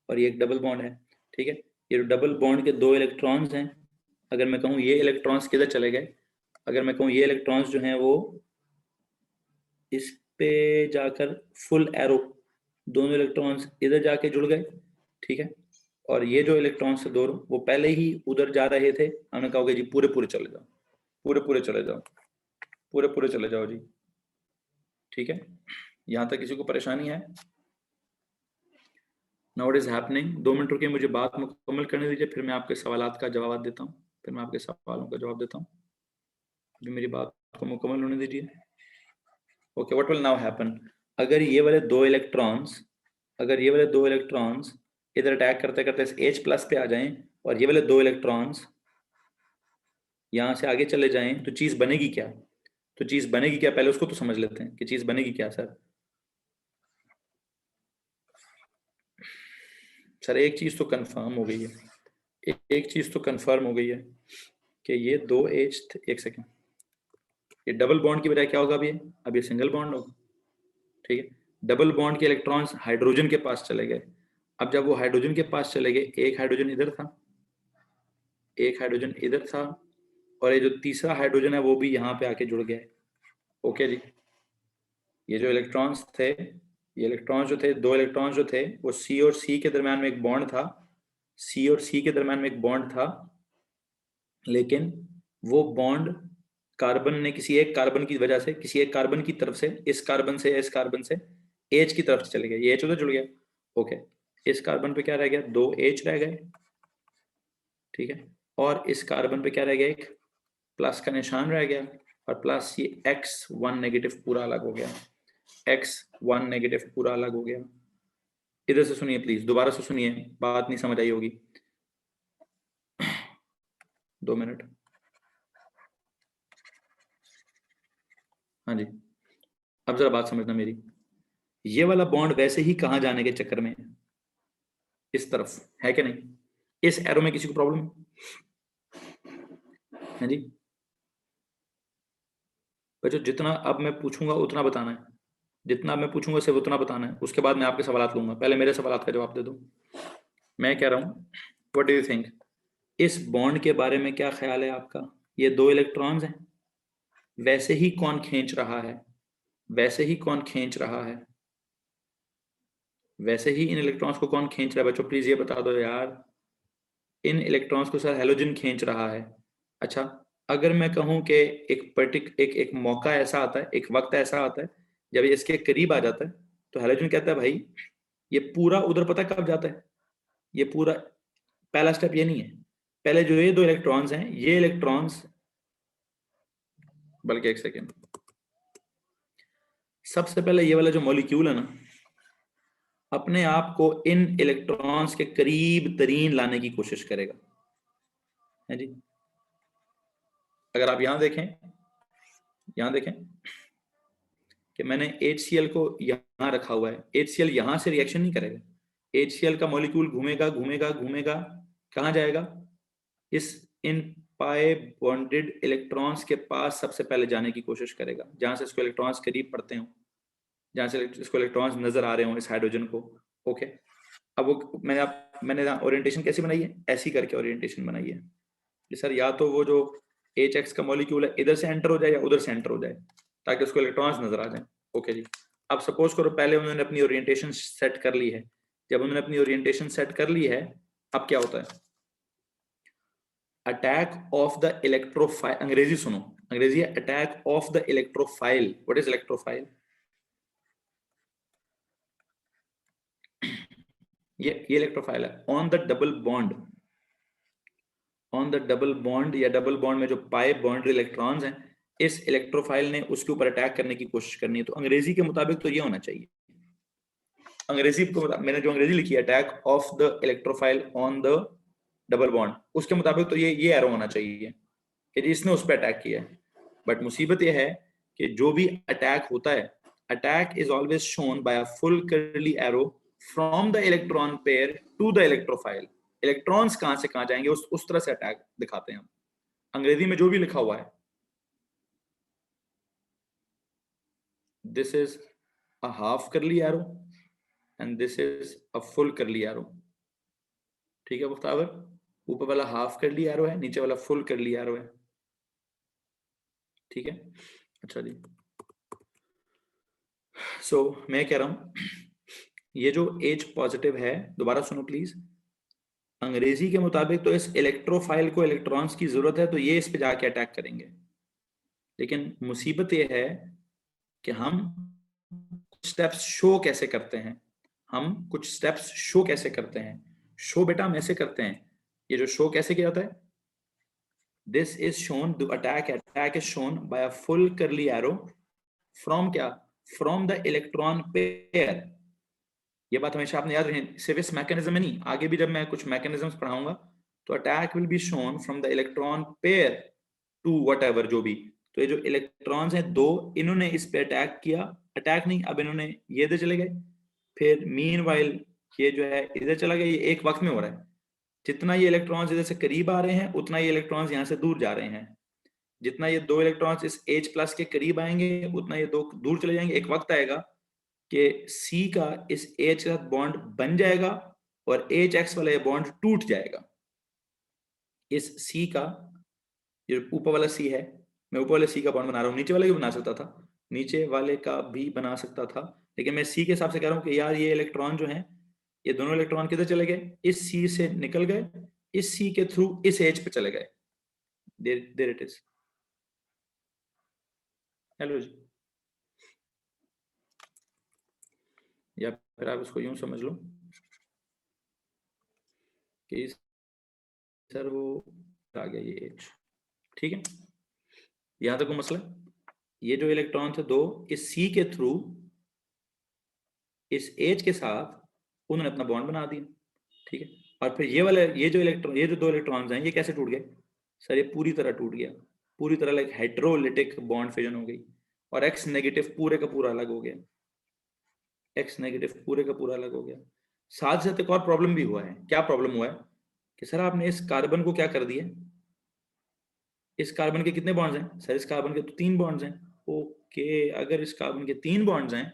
S1: और ये एक डबल बॉन्ड है, ठीक है। ये डबल बॉन्ड के दो इलेक्ट्रॉन्स हैं, अगर मैं कहूँ ये इलेक्ट्रॉन्स किधर चले गए, अगर मैं कहूँ ये इलेक्ट्रॉन्स जो हैं वो इस पे जाकर फुल एरो, दोनों इलेक्ट्रॉन्स इधर जाके जुड़ गए, ठीक है। और ये जो इलेक्ट्रॉन्स थे दोनों, वो पहले ही उधर जा रहे थे, हमने कहा जी पूरे पूरे चले जाओ, पूरे पूरे चले जाओ, पूरे पूरे चले जाओ जी, ठीक है। यहाँ तक किसी को परेशानी है? Now it is happening. 2 minute रुकिए, मुझे बात मुकम्मल करने दीजिए, फिर मैं आपके सवालात का जवाब देता हूँ, फिर मैं आपके सवालों का जवाब देता हूँ। अभी मेरी बात को मुकम्मल होने दीजिए। Okay, what will now happen, अगर ये वाले दो इलेक्ट्रॉन्स, अगर ये वाले दो इलेक्ट्रॉन्स इधर अटैक करते करते इस H प्लस पे आ जाएं और ये वाले दो इलेक्ट्रॉन्स यहाँ से आगे चले जाएं, तो चीज बनेगी क्या? तो चीज बनेगी क्या, पहले उसको तो समझ लेते हैं कि चीज बनेगी क्या। सर एक चीज तो कंफर्म हो गई है, एक चीज तो कंफर्म हो गई है कि ये दो H, एक सेकेंड, ये डबल बॉन्ड की बजाय क्या होगा अब ये सिंगल बॉन्ड होगा, ठीक है। डबल बॉन्ड के इलेक्ट्रॉन्स हाइड्रोजन के पास चले गए। अब जब वो हाइड्रोजन के पास चले गए, एक हाइड्रोजन इधर था, एक हाइड्रोजन इधर था, और ये जो तीसरा हाइड्रोजन है वो भी यहाँ पे आके जुड़ गया है। ओके जी, ये जो इलेक्ट्रॉन्स थे, ये इलेक्ट्रॉन्स जो थे, दो इलेक्ट्रॉन्स जो थे, वो C और C के दरम्यान में एक बॉन्ड था, C और C के दरम्यान में एक बॉन्ड था, लेकिन वो बॉन्ड कार्बन ने किसी एक कार्बन की वजह से, किसी एक कार्बन की तरफ से, इस कार्बन से H की तरफ चले गए, ये H उधर जुड़ गया। ओके, इस कार्बन पे क्या रह गया, दो H रह गए, ठीक है। और इस कार्बन पे क्या रह गया, एक प्लस का निशान रह गया, और प्लस ये X1 नेगेटिव पूरा अलग हो गया, X1 नेगेटिव पूरा अलग हो गया। इधर से सुनिए प्लीज, दोबारा से सुनिए, बात नहीं समझ आई होगी। 2 मिनट, हाँ जी, अब जरा बात समझना मेरी। ये वाला बॉन्ड वैसे ही कहां जाने के चक्कर में है, इस तरफ है कि नहीं? इस एरो में किसी को प्रॉब्लम है जी? बच्चों जितना अब मैं पूछूंगा उतना बताना है, जितना अब मैं पूछूंगा सिर्फ उतना बताना है, उसके बाद मैं आपके सवाल लूंगा, पहले मेरे सवाल का जवाब दे दो। मैं कह रहा हूं, व्हाट डू यू थिंक, इस बॉन्ड के बारे में क्या ख्याल है आपका? ये दो इलेक्ट्रॉन्स हैं, वैसे ही कौन खींच रहा है, वैसे ही कौन खींच रहा है, वैसे ही इन इलेक्ट्रॉन्स को कौन खींच रहा है? बच्चों प्लीज ये बता दो यार, इन इलेक्ट्रॉन्स को सर हेलोजन खींच रहा है। अच्छा, अगर मैं कहूं कि एक मौका ऐसा आता है, एक वक्त ऐसा आता है जब ये इसके करीब आ जाता है, तो हेलोजन कहता है भाई ये पूरा उधर पता कब जाता है, ये पूरा, पहला स्टेप ये नहीं है, पहले जो ये दो इलेक्ट्रॉन्स हैं, ये इलेक्ट्रॉन्स, बल्कि एक सेकेंड, सबसे पहले ये वाला जो मॉलिक्यूल है ना, अपने आप को इन इलेक्ट्रॉन्स के करीब तरीन लाने की कोशिश करेगा, है जी। अगर आप यहां देखें, यहां देखें कि मैंने HCl को यहां रखा हुआ है, HCl यहां से रिएक्शन नहीं करेगा, HCl का मॉलिक्यूल घूमेगा घूमेगा घूमेगा, कहां जाएगा, इस इन पाए बॉन्डेड इलेक्ट्रॉन्स के पास सबसे पहले जाने की कोशिश करेगा, जहां से इसको इलेक्ट्रॉन्स करीब पड़ते हो, जहां से इसको इलेक्ट्रॉन्स नजर आ रहे हो इस हाइड्रोजन को। ओके, अब वो मैंने ओरिएंटेशन कैसी बनाई है, ऐसी करके ओरिएंटेशन बनाई है कि सर या तो वो जो HX का मॉलिक्यूल है इधर से एंटर हो जाए या उधर से एंटर हो जाए, ताकि उसको इलेक्ट्रॉन्स नजर आ जाए। ओके जी, अब सपोज करो पहले उन्होंने अपनी ओरिएंटेशन सेट कर ली है, जब उन्होंने अपनी ओरिएंटेशन सेट कर ली है, अब क्या होता है, अटैक ऑफ द इलेक्ट्रोफाइल, अंग्रेजी सुनो, अंग्रेजी है attack of the electrophile. What is electrophile? ये इलेक्ट्रोफाइल है on the double bond, on the double bond या डबल बॉन्ड में जो पाए बॉन्ड इलेक्ट्रॉन्स हैं, इस इलेक्ट्रोफाइल ने उसके ऊपर अटैक करने की कोशिश करनी है। तो अंग्रेजी के मुताबिक तो ये होना चाहिए, अंग्रेजी को मैंने जो अंग्रेजी लिखी है attack of the electrophile on the double bond, उसके मुताबिक तो ये एरो होना चाहिए कि इसने उस पर अटैक किया है। बट मुसीबत ये है कि जो भी अटैक होता है, attack is always shown by a full curly arrow from the electron pair to the electrophile. Electrons कहां से कहां जाएंगे उस तरह से अटैक दिखाते हैं हम। अंग्रेजी में जो भी लिखा हुआ है, this is a half curly arrow and this is a full curly arrow. ठीक है मुख्ताबर, ऊपर वाला हाफ कर्ली एरो है, नीचे वाला फुल कर्ली एरो है। ठीक है, अच्छा जी। सो मैं कह रहा हूं ये जो H पॉजिटिव है, दोबारा सुनो प्लीज, अंग्रेजी के मुताबिक तो इस इलेक्ट्रोफाइल को इलेक्ट्रॉन्स की जरूरत है, तो ये इस पे जाके अटैक करेंगे। लेकिन मुसीबत ये है कि हम स्टेप्स शो कैसे करते हैं, हम कुछ स्टेप्स शो कैसे करते हैं। शो बेटा हम ऐसे करते हैं, ये जो शो कैसे किया जाता है, this is shown, the attack is shown by a full curly arrow from क्या, फ्रॉम द इलेक्ट्रॉन पेयर। ये बात हमेशा आपने याद रखनी, सिर्फ इस मैकेनिज्म में नहीं, आगे भी जब मैं कुछ मैकेनिज्म्स पढ़ाऊंगा तो attack will be shown from the electron pair to whatever, जो भी। तो ये जो इलेक्ट्रॉन्स हैं दो, इन्होंने इस पे अटैक किया, अटैक नहीं, अब इन्होंने ये इधर चले गए, फिर मीनवाइल ये जो है इधर चला गया। ये एक वक्त में हो रहा है, जितना ये इलेक्ट्रॉन्स इधर से करीब आ रहे हैं उतना ये इलेक्ट्रॉन्स यहाँ से दूर जा रहे हैं। जितना ये दो इलेक्ट्रॉन्स इस H प्लस के करीब आएंगे उतना ये दो दूर चले जाएंगे। एक वक्त आएगा कि C का इस H का बॉन्ड बन जाएगा और HX वाला ये बॉन्ड टूट जाएगा। इस C का, ये ऊपर वाला C है, मैं ऊपर वाले C का बॉन्ड बना रहा हूँ, नीचे वाले भी बना सकता था, नीचे वाले का भी बना सकता था, लेकिन मैं C के हिसाब से कह रहा हूँ कि यार ये इलेक्ट्रॉन जो है, ये दोनों इलेक्ट्रॉन किधर चले गए, इस C से निकल गए, इस C के थ्रू इस H पे चले गए। There it is. हेलो जी, या फिर आप इसको यूं समझ लो कि सर वो आ गया ये H। ठीक है, यहां तक कोई मसला? ये जो इलेक्ट्रॉन थे दो, इस C के थ्रू इस H के साथ उन्होंने अपना बॉन्ड बना दिया। ठीक है, और फिर ये वाले, ये जो इलेक्ट्रॉन, ये जो दो इलेक्ट्रॉन्स हैं, ये कैसे टूट गए सर? ये पूरी तरह टूट गया, पूरी तरह लाइक हेटेरोलिटिक बॉन्ड फिजन हो गई, और X नेगेटिव पूरे का पूरा अलग हो गया, X नेगेटिव पूरे का पूरा अलग हो गया। साथ साथ एक और प्रॉब्लम भी हुआ है। क्या प्रॉब्लम हुआ है कि सर आपने इस कार्बन को क्या कर दिया, इस कार्बन के कितने बॉन्ड्स हैं सर? इस कार्बन के तो 3 बॉन्ड्स हैं। ओके, अगर इस कार्बन के 3 बॉन्ड्स हैं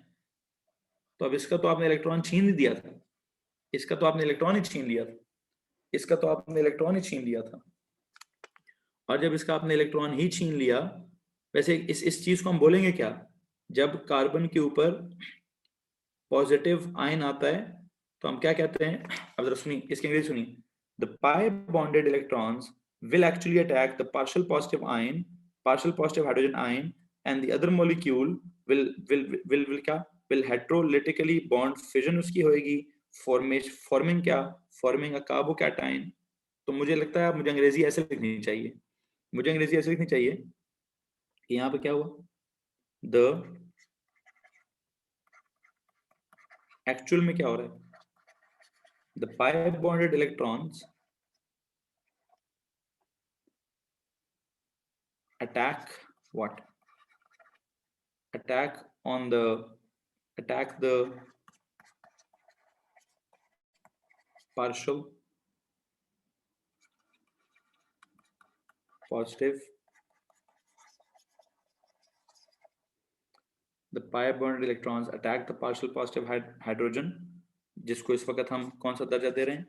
S1: तो अब इसका तो आपने इलेक्ट्रॉन छीन ही दिया था, इसका तो आपने इलेक्ट्रॉन ही छीन लिया था, इसका तो आपने इलेक्ट्रॉन ही छीन लिया था। और जब इसका आपने इलेक्ट्रॉन ही छीन लिया, वैसे इस चीज को हम बोलेंगे क्या, जब कार्बन के ऊपर पॉजिटिव आयन आता है तो हम क्या कहते हैं? अब जरा सुनिए, इसकी अंग्रेजी सुनिए। The pi bonded electrons will actually attack the partial positive hydrogen ion, and the other molecule will क्या, will heterolytically bond fission उसकी होएगी, forming क्या, forming a carbocation। तो मुझे लगता है मुझे अंग्रेजी ऐसे लिखनी चाहिए, मुझे अंग्रेजी ऐसे लिखनी चाहिए कि यहाँ पे क्या हुआ, द एक्चुअल में क्या हो रहा है, the pi bonded electrons attack what, attack on the, attack the partial positive, the pi bonded electrons attack the partial positive hydrogen, जिसको इस वक्त हम कौन सा दर्जा दे रहे हैं,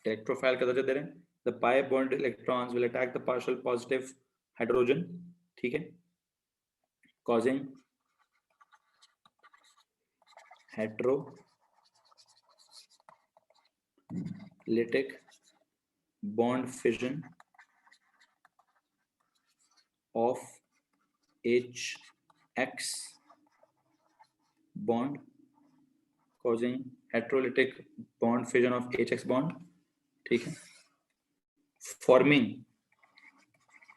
S1: इलेक्ट्रोफाइल का दर्जा दे रहे हैं। the pi bonded electrons will attack the partial positive hydrogen, ठीक है, causing heterolytic bond fission of HX bond, causing heterolytic bond fission of HX bond, ठीक है, forming,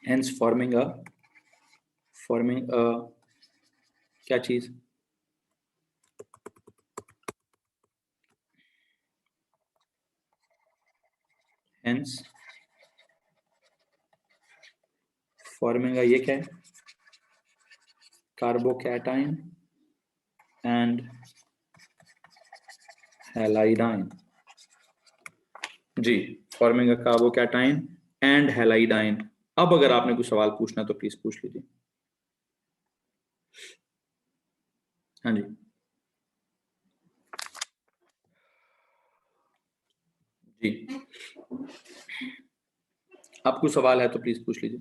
S1: hence forming a क्या चीज, hence फॉर्मेंगा ये क्या है? Carbocation and halide ion. जी, forming a carbocation and halide ion. अब अगर आपने कुछ सवाल पूछना तो प्लीज पूछ लीजिए। हाँ जी जी, आप कुछ सवाल है तो प्लीज पूछ लीजिए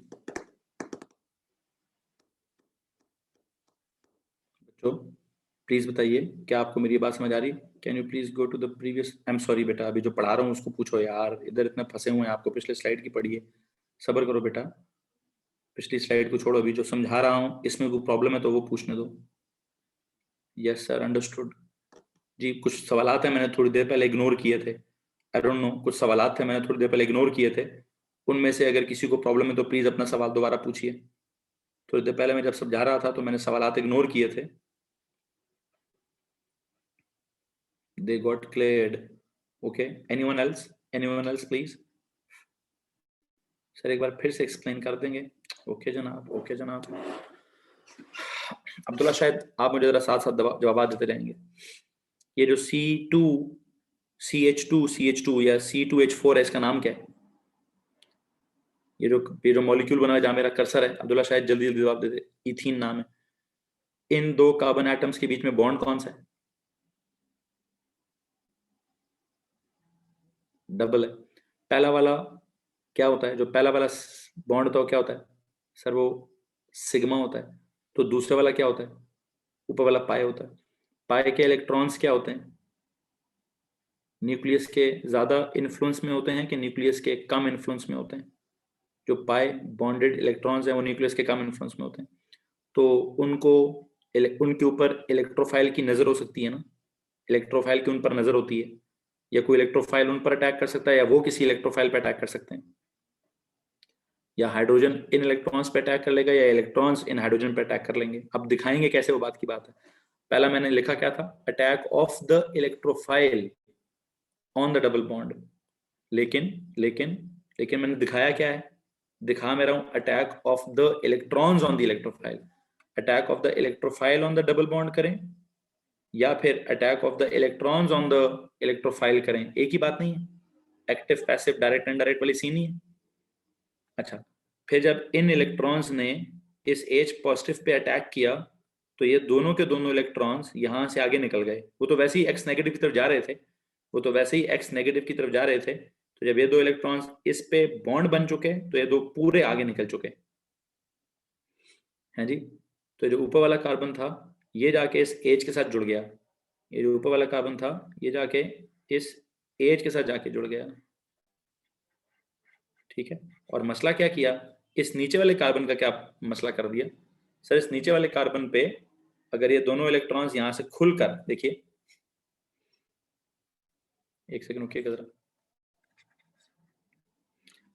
S1: बच्चों। प्लीज बताइए, क्या आपको मेरी बात समझ आ रही? Can you please go to the previous. I am sorry बेटा, अभी जो पढ़ा रहा हूँ उसको पूछो यार, इधर इतना फंसे हुए हैं, आपको पिछले स्लाइड की पढ़ी है। सब्र करो बेटा, पिछली स्लाइड को छोड़ो, अभी जो समझा रहा हूँ इसमें वो प्रॉब्लम है तो वो पूछने दो। Yes sir, understood. जी, कुछ सवालात हैं मैंने थोड़ी देर पहले इग्नोर किए थे। आई डोंट नो, कुछ सवालात थे मैंने थोड़ी देर पहले इग्नोर किए थे। उनमें से अगर किसी को प्रॉब्लम है तो प्लीज अपना सवाल दोबारा पूछिए। थोड़ी देर पहले मैं जब समझा रहा था तो मैंने सवालात इग्नोर किए थे। They got cleared. Okay, anyone else please. Sir एक बार फिर से एक्सप्लेन कर देंगे? ओके जनाब, ओके जनाब। अब्दुल्ला, शायद आप मुझे जरा साथ साथ जवाब देते रहेंगे। ये जो C2 CH2 या C2H4 है, इसका नाम क्या है? ये जो मॉलिक्यूल बना है जहां मेरा कर्सर है, अब्दुल्ला शायद जल्दी जल्दी जवाब दे दे। इथीन नाम है। इन दो कार्बन एटम्स के बीच में बॉन्ड कौन सा है? डबल है। पहला वाला क्या होता है? जो पहला वाला बॉन्ड होता है वो क्या होता है सर? वो सिग्मा होता है। तो दूसरे वाला क्या होता है? ऊपर वाला पाई होता है। पाई के इलेक्ट्रॉन्स क्या होते हैं? न्यूक्लियस के ज्यादा इन्फ्लुएंस में होते हैं कि न्यूक्लियस के कम इन्फ्लुएंस में होते हैं? जो पाई बॉन्डेड इलेक्ट्रॉन्स हैं वो न्यूक्लियस के कम इन्फ्लुएंस में होते हैं। तो उनको उनके ऊपर इलेक्ट्रोफाइल की नजर हो सकती है ना, इलेक्ट्रोफाइल की उन पर नजर होती है, या कोई इलेक्ट्रोफाइल उन पर अटैक कर सकता है या वो किसी इलेक्ट्रोफाइल पर अटैक कर सकते हैं, या हाइड्रोजन इन इलेक्ट्रॉन्स पे अटैक कर लेगा या इलेक्ट्रॉन्स इन हाइड्रोजन पे अटैक कर लेंगे। अब दिखाएंगे कैसे, वो बात की बात है। पहला मैंने लिखा क्या था? Attack of the electrophile on the double bond. लेकिन लेकिन लेकिन मैंने दिखाया क्या है? दिखा मैं रहा हूं attack of the electrons on the electrophile. Attack of the electrophile on the double bond करें या फिर attack of the electrons on the electrophile करें, एक ही बात नहीं है। एक्टिव पैसिव डायरेक्ट इनडायरेक्ट वाली सीन ही है। अच्छा, फिर जब इन इलेक्ट्रॉन्स ने इस H पॉजिटिव पे अटैक किया तो ये दोनों के दोनों इलेक्ट्रॉन्स यहां से आगे निकल गए। वो तो वैसे ही एक्स नेगेटिव की तरफ जा रहे थे, वो तो वैसे ही एक्स नेगेटिव की तरफ जा रहे थे। तो जब ये दो इलेक्ट्रॉन्स इस पे बॉन्ड बन चुके तो ये दो पूरे आगे निकल चुके हैं जी। तो जो ऊपर वाला कार्बन था ये जाके इस H के साथ जुड़ गया। ये जो ऊपर वाला कार्बन था ये जाके इस H के साथ जाके जुड़ गया। ठीक है, और मसला क्या किया? इस नीचे वाले कार्बन का क्या मसला कर दिया सर? इस नीचे वाले कार्बन पे अगर ये दोनों इलेक्ट्रॉन्स यहां से खुलकर, देखिए एक सेकंड रुकिए जरा,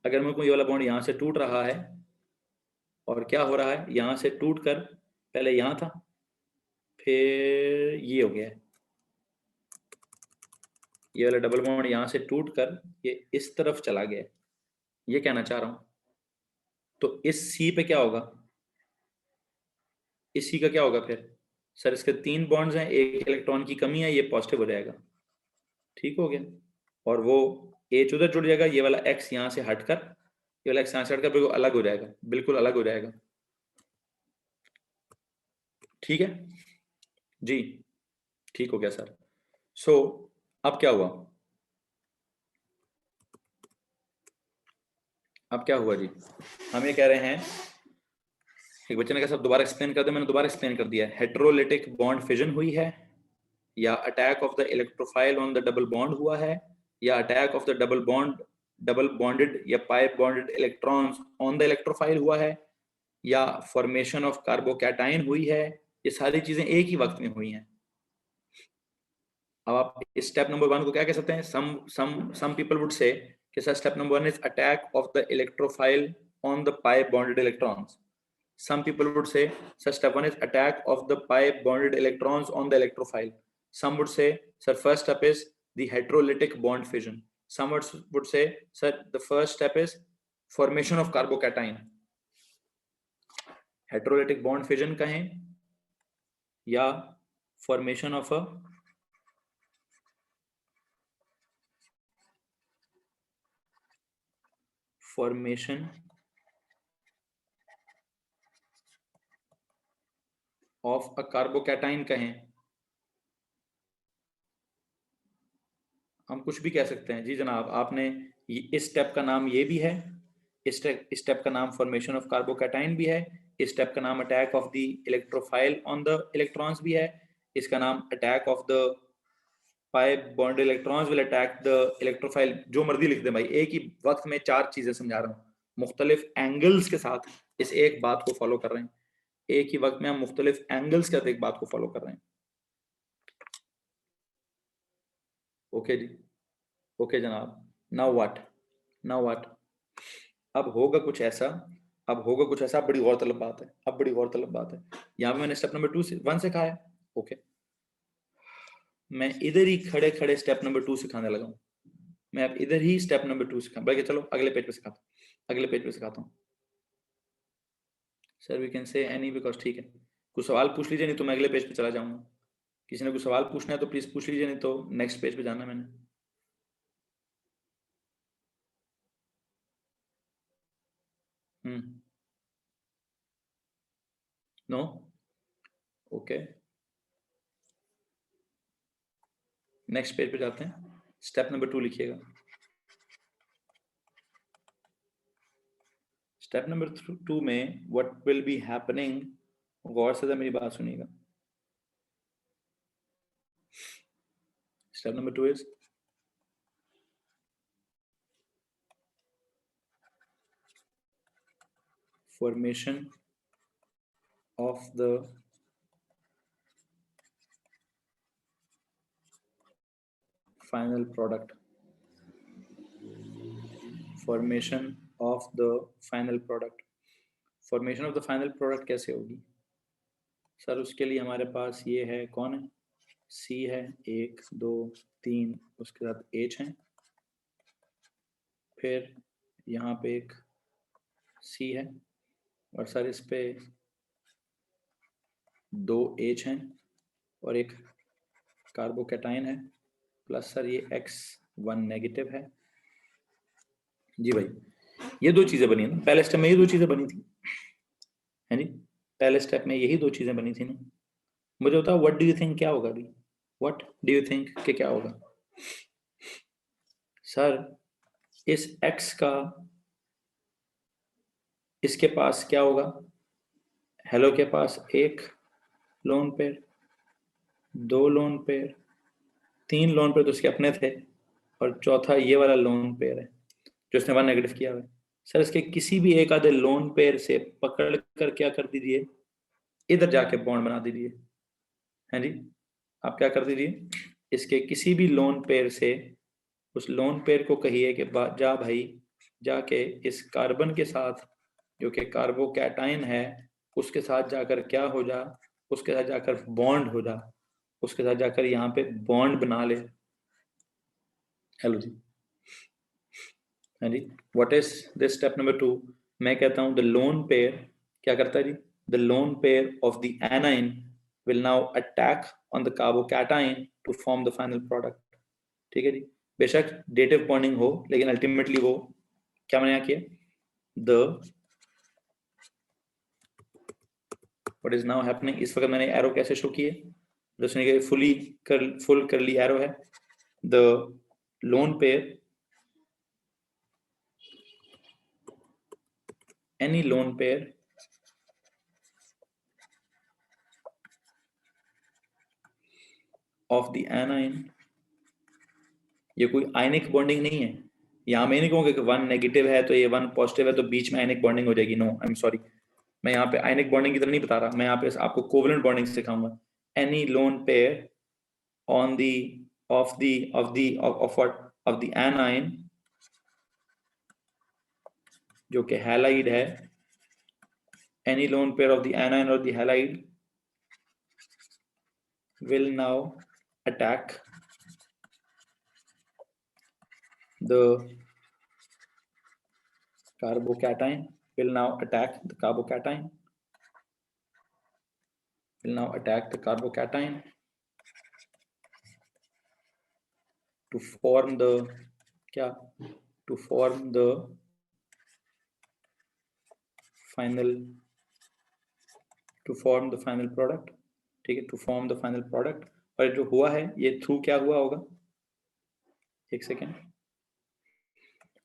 S1: अगर मेरे को ये वाला बॉन्ड यहां से टूट रहा है और क्या हो रहा है, यहां से टूट कर पहले यहां था फिर ये हो गया है, ये वाला डबल बॉन्ड यहां से टूट कर ये इस तरफ चला गया। ये कहना चाह रहा हूं। तो इस सी पे क्या होगा? इस सी का क्या होगा फिर? सर इसके 3 बॉन्ड्स हैं, एक इलेक्ट्रॉन की कमी है, ये पॉजिटिव हो जाएगा। ठीक हो गया। और वो H उधर जुड़ जाएगा, ये वाला X यहाँ से हटकर, ये वाला X यहाँ से हटकर बिल्कुल अलग हो जाएगा, बिल्कुल अलग हो जाएगा। ठीक है जी, ठीक हो गया सर। सो अब क्या हुआ? अब क्या हुआ जी? हम ये कह रहे हैं, एक बच्चे ने कहा सब दोबारा एक्सप्लेन कर दे, मैंने दोबारा एक्सप्लेन कर दिया। हेट्रोलिटिक बॉन्ड फिजन हुई है, या attack of the electrophile on the double bond हुआ है, या attack of the double bonded या pi bonded electrons on the electrophile हुआ है, या फॉर्मेशन ऑफ कार्बोकैटाइन हुई है। ये सारी चीजें एक ही वक्त में हुई हैं। अब आप स्टेप नंबर 1 को क्या कह सकते हैं? सम पीपल वुड से कि sir step number 1 is attack of the electrophile on the pi bonded electrons. Some people would say sir step 1 is attack of the pi bonded electrons on the electrophile. Some would say sir first step is the heterolytic bond fission. Some would say sir the first step is formation of carbocation. Heterolytic bond fission कहें या formation of a carbocation कहें, हम कुछ भी कह सकते हैं। जी जनाब, आपने इस स्टेप का नाम ये भी है, इस स्टेप का नाम फॉर्मेशन ऑफ कार्बोकैटाइन भी है, इस स्टेप का नाम attack of the electrophile on the electrons भी है, इसका नाम attack of the pi bond electrons will attack the electrophile. जो मर्जी लिख दे भाई, एक ही वक्त में 4 चीजें समझा रहा हूँ, मुख्तलिफ एंगल्स के साथ इस एक बात को फॉलो कर रहे हैं, एक ही वक्त में हम मुख्तलिफ एंगल्स के साथ एक बात को फॉलो कर रहे हैं। ओके जी, ओके जनाब। नाउ व्हाट, अब होगा कुछ ऐसा, बड़ी गौरतलब बात है, अब बड़ी गौरतलब बात है। यहाँ पे मैंने स्टेप नंबर 1 सिखाया है, ओके, मैं इधर ही खड़े खड़े स्टेप नंबर 2 सिखाने लगा हूँ। मैं अब इधर ही स्टेप नंबर 2 सिखा, बल्कि चलो अगले पेज पे सिखाता हूँ। Sir we can say any because, ठीक है, कुछ सवाल पूछ लीजिए, नहीं तो मैं अगले पेज पे चला जाऊंगा। किसी ने कुछ सवाल पूछना है तो प्लीज पूछ लीजिए, नहीं तो नेक्स्ट पेज पे जाना है मैंने। नो, ओके, नेक्स्ट पेज पे जाते हैं। स्टेप नंबर 2 लिखिएगा। स्टेप नंबर 2 में व्हाट विल बी हैपनिंग, गौर से मेरी बात सुनिएगा। Step number 2 is formation of the final product, formation of the final product। formation of the final product कैसे होगी सर? उसके लिए हमारे पास ये है, कौन है, सी है, 1 2 3, उसके साथ एच है, फिर यहाँ पे एक सी है, और सर इस पे 2 एच हैं, और एक कार्बोकैटाइन है, प्लस सर ये X1 नेगेटिव है। जी भाई, ये 2 चीजें बनी ना पहले स्टेप में, ये 2 चीजें बनी थी, है जी, पहले स्टेप में यही 2 चीजें बनी थी ना। मुझे बताओ व्हाट डू यू थिंक क्या होगा अभी, व्हाट डू यू थिंक कि क्या होगा? सर इस X का इसके पास क्या होगा? हेलो के पास 1 lone pair, 2 lone pair, 3 lone pair तो उसके अपने थे, और चौथा ये वाला लोन पेयर है जो उसने 1 नेगेटिव किया हुआ है। सर इसके किसी भी एक आधे लोन पेयर से पकड़ कर क्या कर दीजिए, इधर जाके बॉन्ड बना दीजिए, है जी। आप क्या कर दीजिए, इसके किसी भी लोन पेयर से, उस लोन पेयर को कहिए कि जा भाई, जाके इस कार्बन के साथ जो कि कार्बोकैटाइन है, उसके साथ जाकर क्या हो जा, उसके साथ जाकर बॉन्ड हो जा, उसके साथ जाकर यहाँ पे बॉन्ड बना ले। हेलो जी, हाँ जी, what is this step number 2? मैं कहता हूँ द लोन पेयर क्या करता है जी, the lone pair of the anion will now attack on the carbocation to form the final product. ठीक है जी, बेशक डेटिव बॉन्डिंग हो, लेकिन अल्टीमेटली वो क्या मैंने यहाँ किया, the what is now happening, इस वक्त मैंने एरो कैसे शो किए, जिसने फुल करली एरो है, the lone pair, any lone pair of the anion, ये कोई आयनिक बॉन्डिंग नहीं है, यहाँ मैं नहीं कहूँगा कि 1 नेगेटिव है तो ये 1 पॉजिटिव है तो बीच में आयनिक बॉन्डिंग हो जाएगी, नो आई एम सॉरी, मैं यहाँ पे आयनिक बॉन्डिंग की तरह नहीं बता रहा, मैं यहाँ पे आपको कोवलेंट बॉन्डिंग सिखाऊंगा। Any lone pair on the of the A9 जो कि हैलाइड है, any lone pair of the anion or the halide will now attack the carbocation, will now attack the carbocation will now attack the carbocation to form the क्या to form the final product, ठीक है, to form the final product। और जो हुआ है ये through क्या हुआ होगा, एक सेकेंड,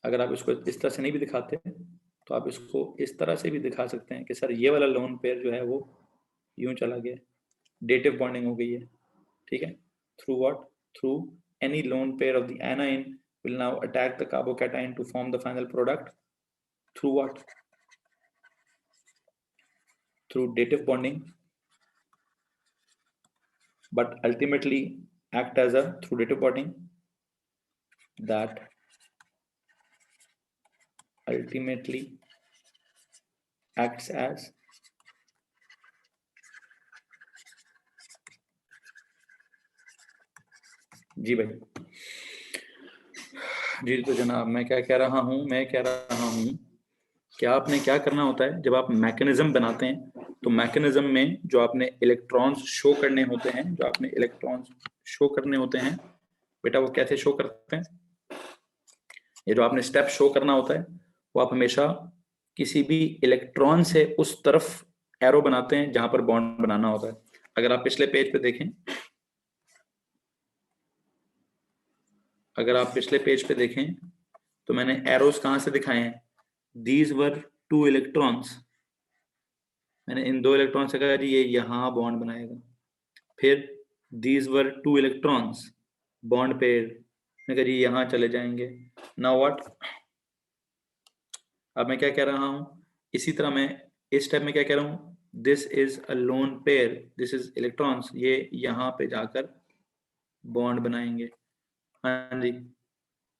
S1: अगर आप इसको इस तरह से नहीं भी दिखाते तो आप इसको इस तरह से भी दिखा सकते हैं कि सर ये वाला लोन पेयर जो है वो यूं चला गया, डेटिव बॉन्डिंग हो गई है, ठीक है। Through what, through any lone pair of the anion will now attack the carbocation to form the final product through what, through dative bonding, but ultimately act as a through dative bonding that ultimately acts as जी भाई जी। तो जनाब मैं क्या कह रहा हूं, मैं कह रहा हूं कि आपने क्या करना होता है जब आप मैकेनिज्म बनाते हैं, तो मैकेनिज्म में जो आपने इलेक्ट्रॉन्स शो करने होते हैं, जो आपने इलेक्ट्रॉन्स शो करने होते हैं बेटा, वो कैसे शो करते हैं, ये जो आपने स्टेप शो करना होता है वो आप हमेशा किसी भी इलेक्ट्रॉन से उस तरफ एरो बनाते हैं जहां पर बॉन्ड बनाना होता है। अगर आप पिछले पेज पे देखें, अगर आप पिछले पेज पे देखें तो मैंने एरोस कहां से दिखाए हैं, दीज वर टू इलेक्ट्रॉन्स, मैंने इन दो इलेक्ट्रॉन से कहा जी ये यहां बॉन्ड बनाएगा, फिर these were two electrons bond pair, मैं कहा जी यहां चले जाएंगे। नाउ व्हाट, अब मैं क्या कह रहा हूं, इसी तरह मैं इस स्टेप में क्या कह रहा हूं, this is a lone pair, this is electrons, ये यहां पे जाकर बॉन्ड बनाएंगे। हाँ जी,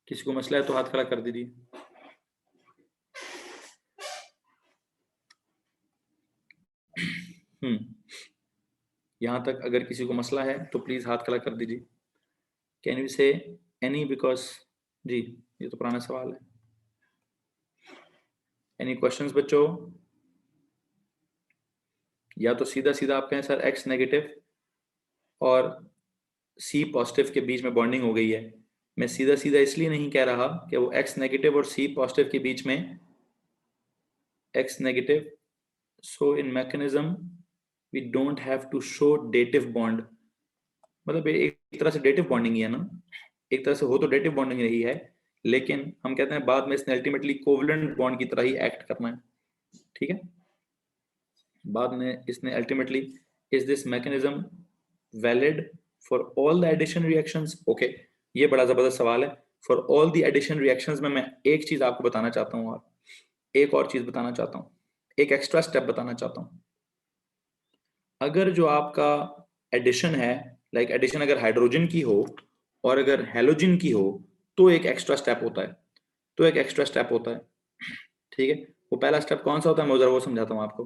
S1: किसी को मसला है तो हाथ खड़ा कर दीजिए। यहां तक अगर किसी को मसला है तो प्लीज हाथ खड़ा कर दीजिए। कैन यू से एनी, बिकॉज जी ये तो पुराना सवाल है। एनी क्वेश्चंस बच्चों, या तो सीधा सीधा आप कहें सर एक्स नेगेटिव और सी पॉजिटिव के बीच में बॉन्डिंग हो गई है। मैं सीधा सीधा इसलिए नहीं कह रहा कि वो एक्स नेगेटिव और सी पॉजिटिव के बीच में x negative, so in mechanism we don't have to show dative bond, मतलब एक तरह से डेटिव बॉन्डिंग ही है ना, एक तरह से हो तो डेटिव बॉन्डिंग रही है, लेकिन हम कहते हैं बाद में इसने अल्टीमेटली कोवलेंट बॉन्ड की तरह ही एक्ट करना है, ठीक है। बाद में इसने ultimately, is this mechanism valid for all the addition reactions, okay, ये बड़ा जबरदस्त सवाल है। For all the addition reactions में मैं एक चीज आपको बताना चाहता हूँ, और एक और चीज बताना चाहता हूँ, एक एक्स्ट्रा स्टेप बताना चाहता हूँ। अगर जो आपका एडिशन है, लाइक एडिशन अगर हाइड्रोजन की हो और अगर हेलोजन की हो, तो एक एक्स्ट्रा स्टेप होता है, तो एक एक्स्ट्रा स्टेप होता है, ठीक है। वो पहला स्टेप कौन सा होता है, मैं जरा वो समझाता हूँ आपको,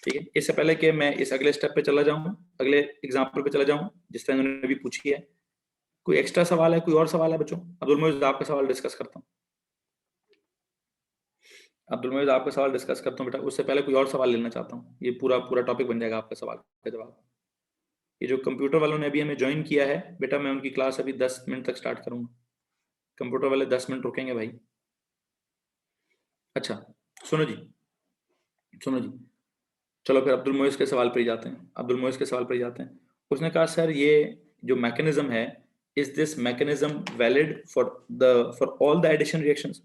S1: ठीक है। इससे पहले कि मैं इस अगले स्टेप पे चला जाऊं, अगले एग्जांपल पे चला जाऊं जिस तरह उन्होंने भी पूछी है, कोई एक्स्ट्रा सवाल है, कोई और सवाल है बच्चों? अब्दुल मोइज आपका सवाल डिस्कस करता हूँ, अब्दुल मोइज आपका सवाल डिस्कस करता हूँ बेटा, उससे पहले कोई और सवाल लेना चाहता हूँ, ये पूरा पूरा टॉपिक बन जाएगा आपका सवाल का जवाब। ये जो कंप्यूटर वालों ने अभी हमें ज्वाइन किया है बेटा, मैं उनकी क्लास अभी 10 मिनट तक स्टार्ट करूंगा, कंप्यूटर वाले 10 मिनट रुकेंगे भाई। अच्छा सुनो जी, सुनो जी, चलो फिर अब्दुल मोइज के सवाल पर ही जाते हैं, अब्दुल मोइज के सवाल पर ही जाते हैं। उसने कहा सर ये जो मैकेनिज्म है, is this mechanism valid for all the addition reactions?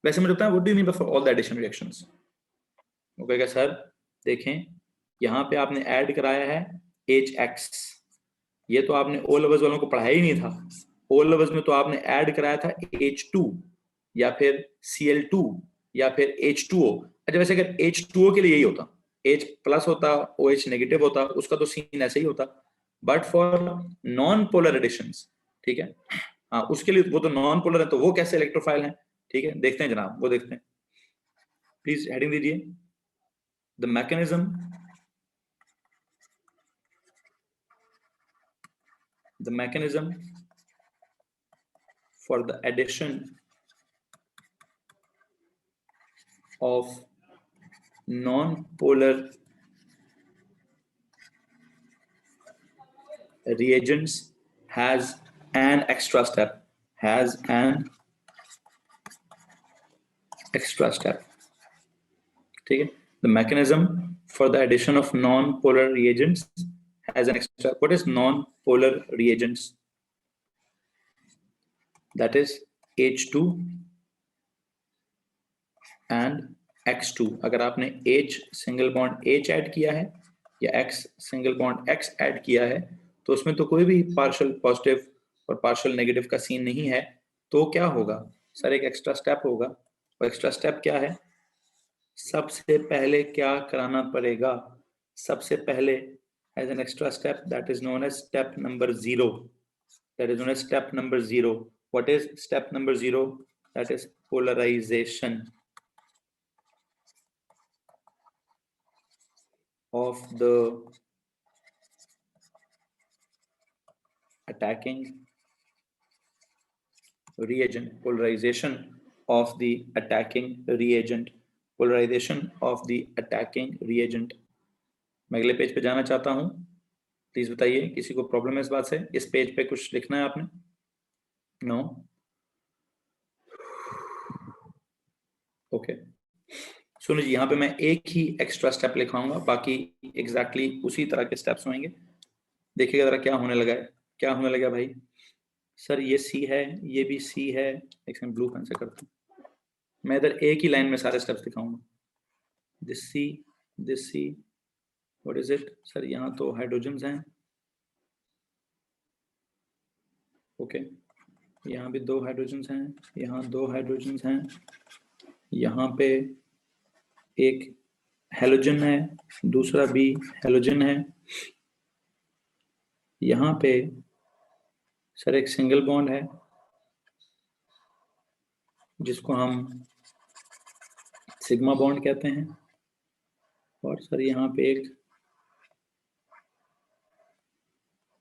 S1: वैसे मुझे बताया what do you mean by for all the addition reactions? वो कहेगा सर देखें यहाँ पे आपने ऐड कराया है HX, ये तो आपने ओ लेवल्स वालों को पढ़ाया ही नहीं था, ओ लेवल्स में तो आपने ऐड कराया था H2 या फिर Cl2 या फिर H2O। अच्छा वैसे अगर H2O के लिए यही होता, H प्लस होता, OH नेगेटिव होता, उसका तो सीन ऐसे ही होता, but for non polar additions, ठीक है, हाँ उसके लिए वो तो नॉन पोलर है, तो वो कैसे इलेक्ट्रोफाइल है, ठीक है, देखते हैं जनाब, वो देखते हैं, प्लीज हेडिंग दीजिए, the mechanism, the mechanism for the addition of non-polar reagents has an extra step, has an extra step. ठीक है, the mechanism for the addition of non-polar reagents has an extra. What is non-polar reagents? That is H2 and X2. अगर आपने H single bond H add किया है या X single bond X add किया है तो उसमें तो कोई भी पार्शियल पॉजिटिव और पार्शियल नेगेटिव का सीन नहीं है, तो क्या होगा सर? एक एक्स्ट्रा स्टेप होगा। और एक्स्ट्रा स्टेप क्या है? सबसे पहले क्या कराना पड़ेगा? सबसे पहले as an extra step that is known as step number 0. That is known as step number 0. What is step number 0? That is polarization of the attacking reagent. Polarization of the attacking reagent. Polarization of the attacking reagent. मैं अगले page पे जाना चाहता हूं, please बताइए किसी को problem है इस बात से? इस पेज पे कुछ लिखना है आपने? नो? ओके, सुनिए, यहाँ पे मैं एक ही एक्स्ट्रा स्टेप लिखाऊंगा, बाकी एग्जैक्टली उसी तरह के स्टेप्स होंगे। देखिएगा जरा क्या होने लगा है। क्या होने लगा भाई? सर ये सी है, ये भी सी है। एक सेकंड, ब्लू पेन से करता हूँ। मैं इधर एक ही लाइन में सारे स्टेप्स दिखाऊंगा। This C, this C, what is it? Sir यहाँ तो हाइड्रोजन्स हैं। ओके, यहाँ भी 2 हाइड्रोजन्स हैं, यहाँ 2 हाइड्रोजन्स हैं, यहाँ पे एक हेलोजन है, दूसरा भी हेलोजन है, यहाँ पे सर एक सिंगल बॉन्ड है जिसको हम सिग्मा बॉन्ड कहते हैं, और सर यहाँ पे एक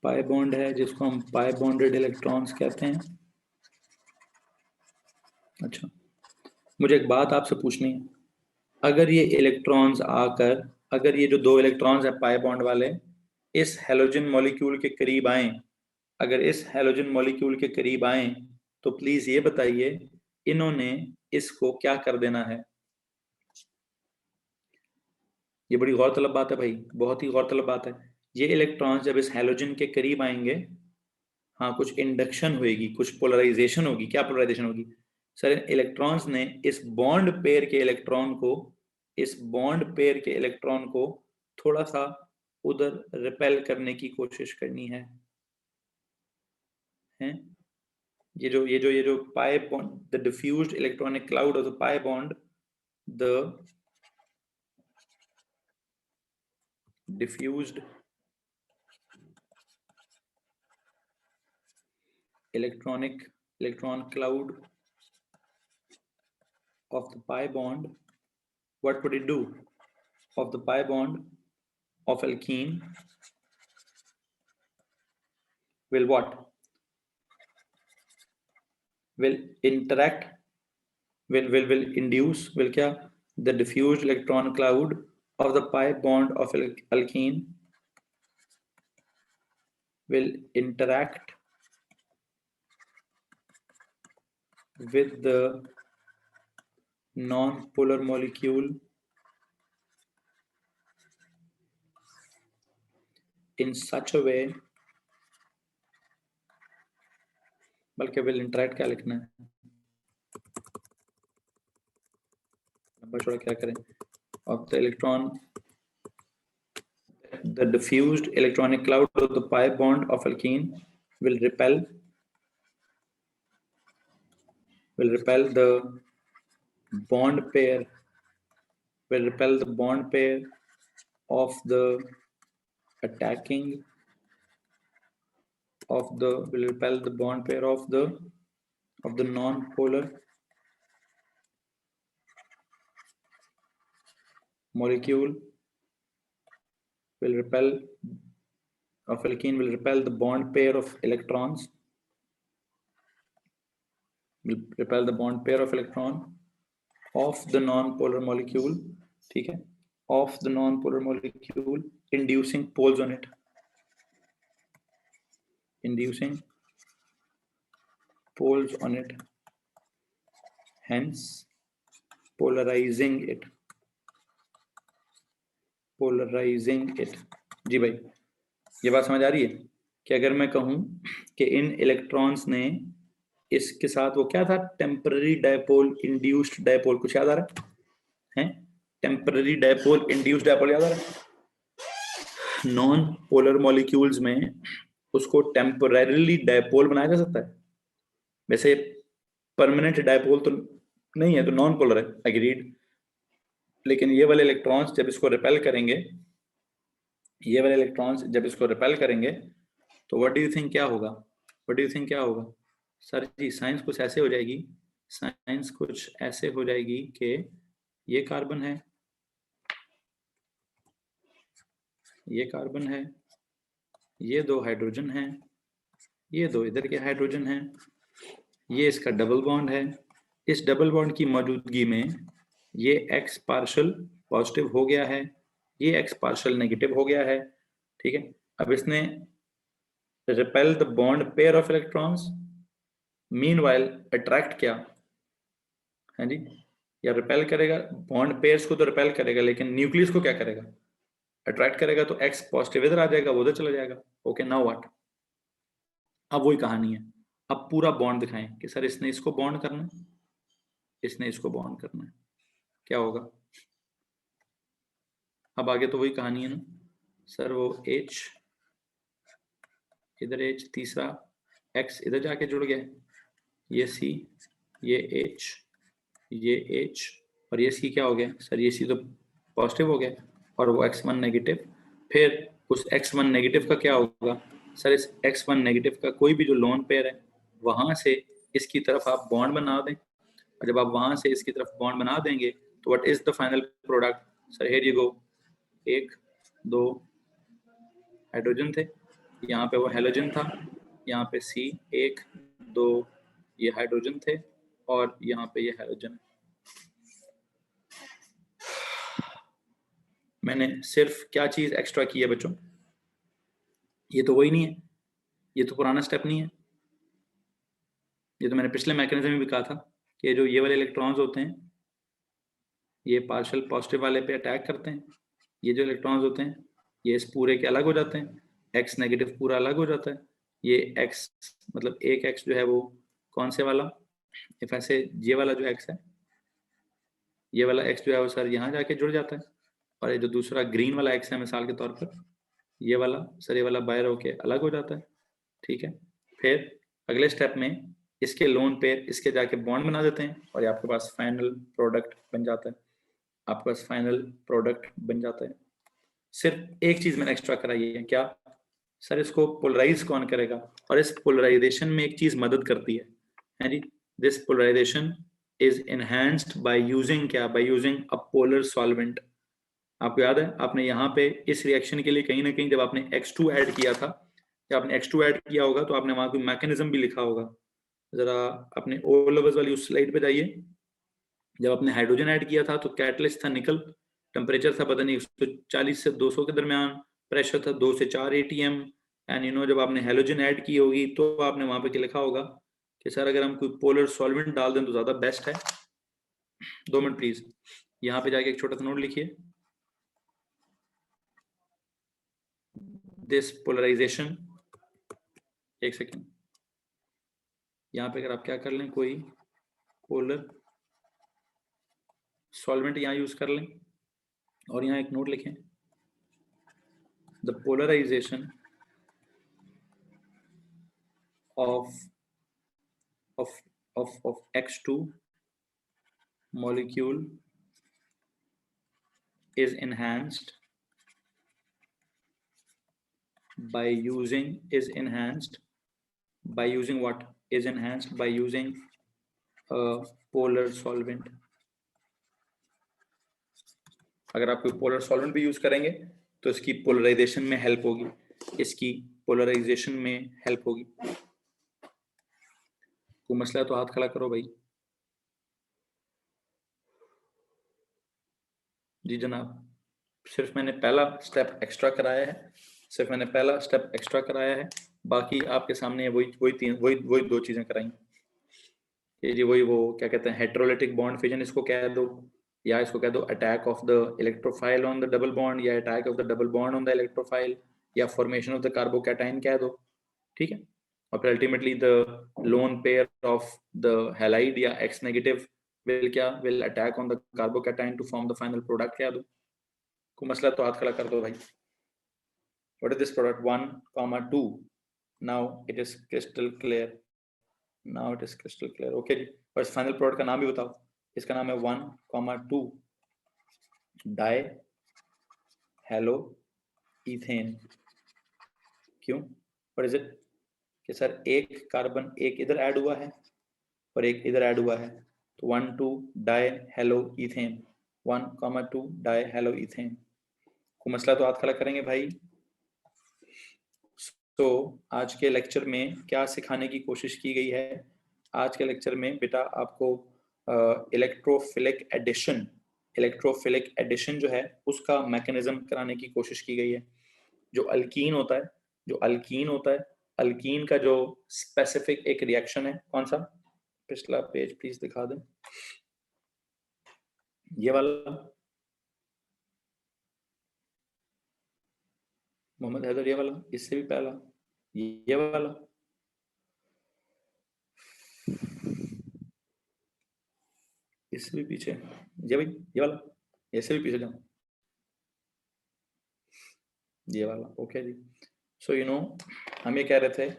S1: पाई बॉन्ड है जिसको हम पाई बॉन्डेड इलेक्ट्रॉन्स कहते हैं। अच्छा, मुझे एक बात आपसे पूछनी है। अगर ये इलेक्ट्रॉन्स आकर, अगर ये जो 2 इलेक्ट्रॉन्स है पाई बॉन्ड वाले इस हेलोजन मॉलिक्यूल के करीब आए, अगर इस हेलोजन मॉलिक्यूल के करीब आए तो प्लीज ये बताइए इन्होंने इसको क्या कर देना है? ये बड़ी गौरतलब बात है भाई, बहुत ही गौरतलब बात है। ये इलेक्ट्रॉन्स जब इस हेलोजन के करीब आएंगे, हाँ, कुछ इंडक्शन होगी, कुछ पोलराइजेशन होगी। क्या पोलराइजेशन होगी? सर इलेक्ट्रॉन्स ने इस बॉन्ड पेयर के इलेक्ट्रॉन को, इस बॉन्ड पेयर के इलेक्ट्रॉन को थोड़ा सा उधर रिपेल करने की कोशिश करनी है, हैं? ये जो pi bond, the diffused electronic cloud of the pi bond, the diffused electron cloud of the pi bond, what would it do? Of the pi bond of alkene will what? Will interact, will induce, will kya? The diffused electron cloud of the pi bond of alkene will interact with the non-polar molecule in such a way, बल्कि will interact क्या लिखना है? Number छोड़ा क्या करें? Of the electron, the diffused electronic cloud of the pi bond of alkene will repel the bond pair, will repel the bond pair of the attacking of the, will repel the bond pair of the non-polar molecule, will repel of alkene, will repel the bond pair of electrons, will repel the bond pair of electron of the non-polar molecule, ठीक है, of the non-polar molecule, inducing poles on it. inducing poles on it, hence polarizing it. जी भाई, ये बात समझ आ रही है कि अगर मैं कहूं कि इन इलेक्ट्रॉन्स ने इसके साथ वो क्या था, टेम्पररी डायपोल इंड्यूस्ड डायपोल, कुछ याद आ रहा है? टेम्पररी डायपोल इंड्यूस्ड डायपोल याद आ रहा है? नॉन पोलर मॉलिक्यूल्स में उसको टेम्पररीली डायपोल बनाया जा सकता है। वैसे परमानेंट डायपोल तो नहीं है, तो नॉन पोलर है, एग्रीड। लेकिन ये वाले इलेक्ट्रॉन्स जब इसको रिपेल करेंगे, ये वाले इलेक्ट्रॉन्स जब इसको रिपेल करेंगे, तो व्हाट डू यू थिंक क्या होगा? व्हाट डू यू थिंक क्या होगा? सर जी साइंस कुछ ऐसे हो जाएगी, साइंस कुछ ऐसे हो जाएगी कि ये कार्बन है, ये कार्बन है, ये दो हाइड्रोजन है, ये दो इधर के हाइड्रोजन है, ये इसका डबल बॉन्ड है। इस डबल बॉन्ड की मौजूदगी में ये एक्स पार्शल पॉजिटिव हो गया है, ये एक्स पार्शल नेगेटिव हो गया है, ठीक है। अब इसने repel the bond pair of electrons, meanwhile attract क्या है जी, या रिपेल करेगा बॉन्ड पेयर्स को, तो रिपेल करेगा, लेकिन न्यूक्लियस को क्या करेगा? अट्रैक्ट करेगा। तो एक्स पॉजिटिव इधर आ जाएगा, वो उधर चला जाएगा। Okay, now what? अब वही कहानी है, अब पूरा बॉन्ड दिखाएं कि सर इसने इसको बॉन्ड करना है, इसने इसको बॉन्ड करना है, क्या होगा? अब आगे तो वही कहानी है ना सर, वो H इधर, H तीसरा X इधर जाके जुड़ गया, ये C, ये H, ये H, और ये C क्या हो गया सर? ये C तो पॉजिटिव हो गया, और वो X1 नेगेटिव। फिर उस X1 नेगेटिव का क्या होगा सर? इस X1 नेगेटिव का कोई भी जो लोन पेयर है, वहां से इसकी तरफ आप बॉन्ड बना दें, और जब आप वहां से इसकी तरफ बॉन्ड बना देंगे, तो what is the final product sir? Here you go, एक दो हाइड्रोजन थे, यहाँ पे वो हेलोजन था, यहाँ पे C, एक दो ये हाइड्रोजन थे, और यहाँ पे ये हेलोजन। मैंने सिर्फ क्या चीज एक्स्ट्रा की है बच्चों? ये तो वही नहीं है, ये तो पुराना स्टेप नहीं है। ये तो मैंने पिछले मैकेनिज्म में भी कहा था कि जो ये वाले इलेक्ट्रॉन्स होते हैं, ये पार्शियल पॉजिटिव वाले पे अटैक करते हैं। ये जो इलेक्ट्रॉन्स होते हैं, ये इस पूरे के अलग हो जाते हैं, एक्स नेगेटिव पूरा अलग हो जाता है। ये एक्स मतलब एक एक्स जो है वो कौन से वाला, इफ ऐसे ये वाला जो एक्स है, ये वाला एक्स जो है वो सर यहाँ जाके जुड़ जाता है, और ये जो दूसरा ग्रीन वाला एक्स है मिसाल के तौर पर, ये वाला सर, ये वाला बाहर होके अलग हो जाता है, ठीक है। फिर अगले स्टेप में इसके लोन पेयर इसके जाके बॉन्ड बना देते हैं, और ये आपके पास फाइनल प्रोडक्ट बन जाता है, आपके पास फाइनल प्रोडक्ट बन जाता है। सिर्फ एक चीज मैंने एक्स्ट्रा कराई है, क्या सर? इसको पोलराइज कौन करेगा? और इस पोलराइजेशन में एक चीज मदद करती है जी, this polarisation is enhanced by using क्या? By using a polar solvent. आपको याद है आपने यहाँ पे इस रिएक्शन के लिए कहीं ना कहीं जब आपने X2 ऐड किया था, जब आपने X2 ऐड किया होगा तो आपने वहां कोई मैकेनिज्म भी लिखा होगा। जरा अपने ओ लेवल्स वाली उस स्लाइड पे जाइए। जब आपने हाइड्रोजन ऐड किया था तो कैटलिस्ट था निकल, टेम्परेचर था पता नहीं 140 से 200 के दरमियान, प्रेशर था 2 से 4 ATM, एंड जब आपने हेलोजन ऐड की होगी तो आपने वहां पे लिखा होगा कि सर अगर हम कोई पोलर सॉल्वेंट डाल दें तो ज्यादा बेस्ट है। 2 मिनट प्लीज, यहाँ पे जाके एक छोटा सा नोट लिखिए, दिस पोलराइजेशन, एक सेकेंड, यहाँ पे अगर आप क्या कर लें, कोई पोलर सॉल्वेंट यहाँ यूज कर लें, और यहाँ एक नोट लिखें, the polarisation of X2 molecule is enhanced by using what? Is enhanced by using a polar solvent. अगर आप कोई पोलर सॉल्वेंट भी यूज करेंगे तो इसकी पोलराइजेशन में हेल्प होगी, इसकी पोलराइजेशन में हेल्प होगी। कोई मसला है तो हाथ खड़ा करो भाई। जी जनाब, सिर्फ मैंने पहला स्टेप एक्स्ट्रा कराया है, सिर्फ मैंने पहला स्टेप एक्स्ट्रा कराया है, बाकी आपके सामने वही दो चीजें कराई। ये जी वही वो क्या कहते हैं हेटेरोलिटिक बॉन्ड फिजन इसको कह दो, या इसको कह दो attack of the electrophile on the double bond, या attack of the double bond on the electrophile, या फॉर्मेशन ऑफ द कार्बोकैटायन कह दो, ठीक है। और फिर ultimately the lone pair of the halide या X negative will attack on the carbocation to form the final product कह दो। कोई मसला तो हाथ खड़ा कर दो भाई। What is this product 1, 2? Now it is crystal clear, now it is crystal clear, okay जी। और इस फाइनल प्रोडक्ट का नाम भी बताओ। इसका नाम है 1, 2 डाई हेलो इथेन। क्यों? What is it? कि सर एक कार्बन एक इधर ऐड हुआ है और एक इधर ऐड हुआ है, तो 1, 2 die hello ethane, 1, 2 die hello ethane. कोई मसला तो हाथ खड़ा करेंगे भाई। तो आज के लेक्चर में क्या सिखाने की कोशिश की गई है? आज के लेक्चर में बेटा आपको इलेक्ट्रोफिलिक एडिशन जो है उसका मैकेनिज्म कराने की कोशिश की गई है। जो अल्कीन होता है, अल्कीन का जो स्पेसिफिक एक रिएक्शन है, कौन सा? पिछला पेज प्लीज दिखा दें, ये वाला। मोहम्मद हैदर, ये वाला, इससे भी पहला ये वाला, इससे भी पीछे ये भाई, ये वाला, इससे भी पीछे जाओ, ये वाला, ओके जी। सो यू नो हम ये कह रहे थे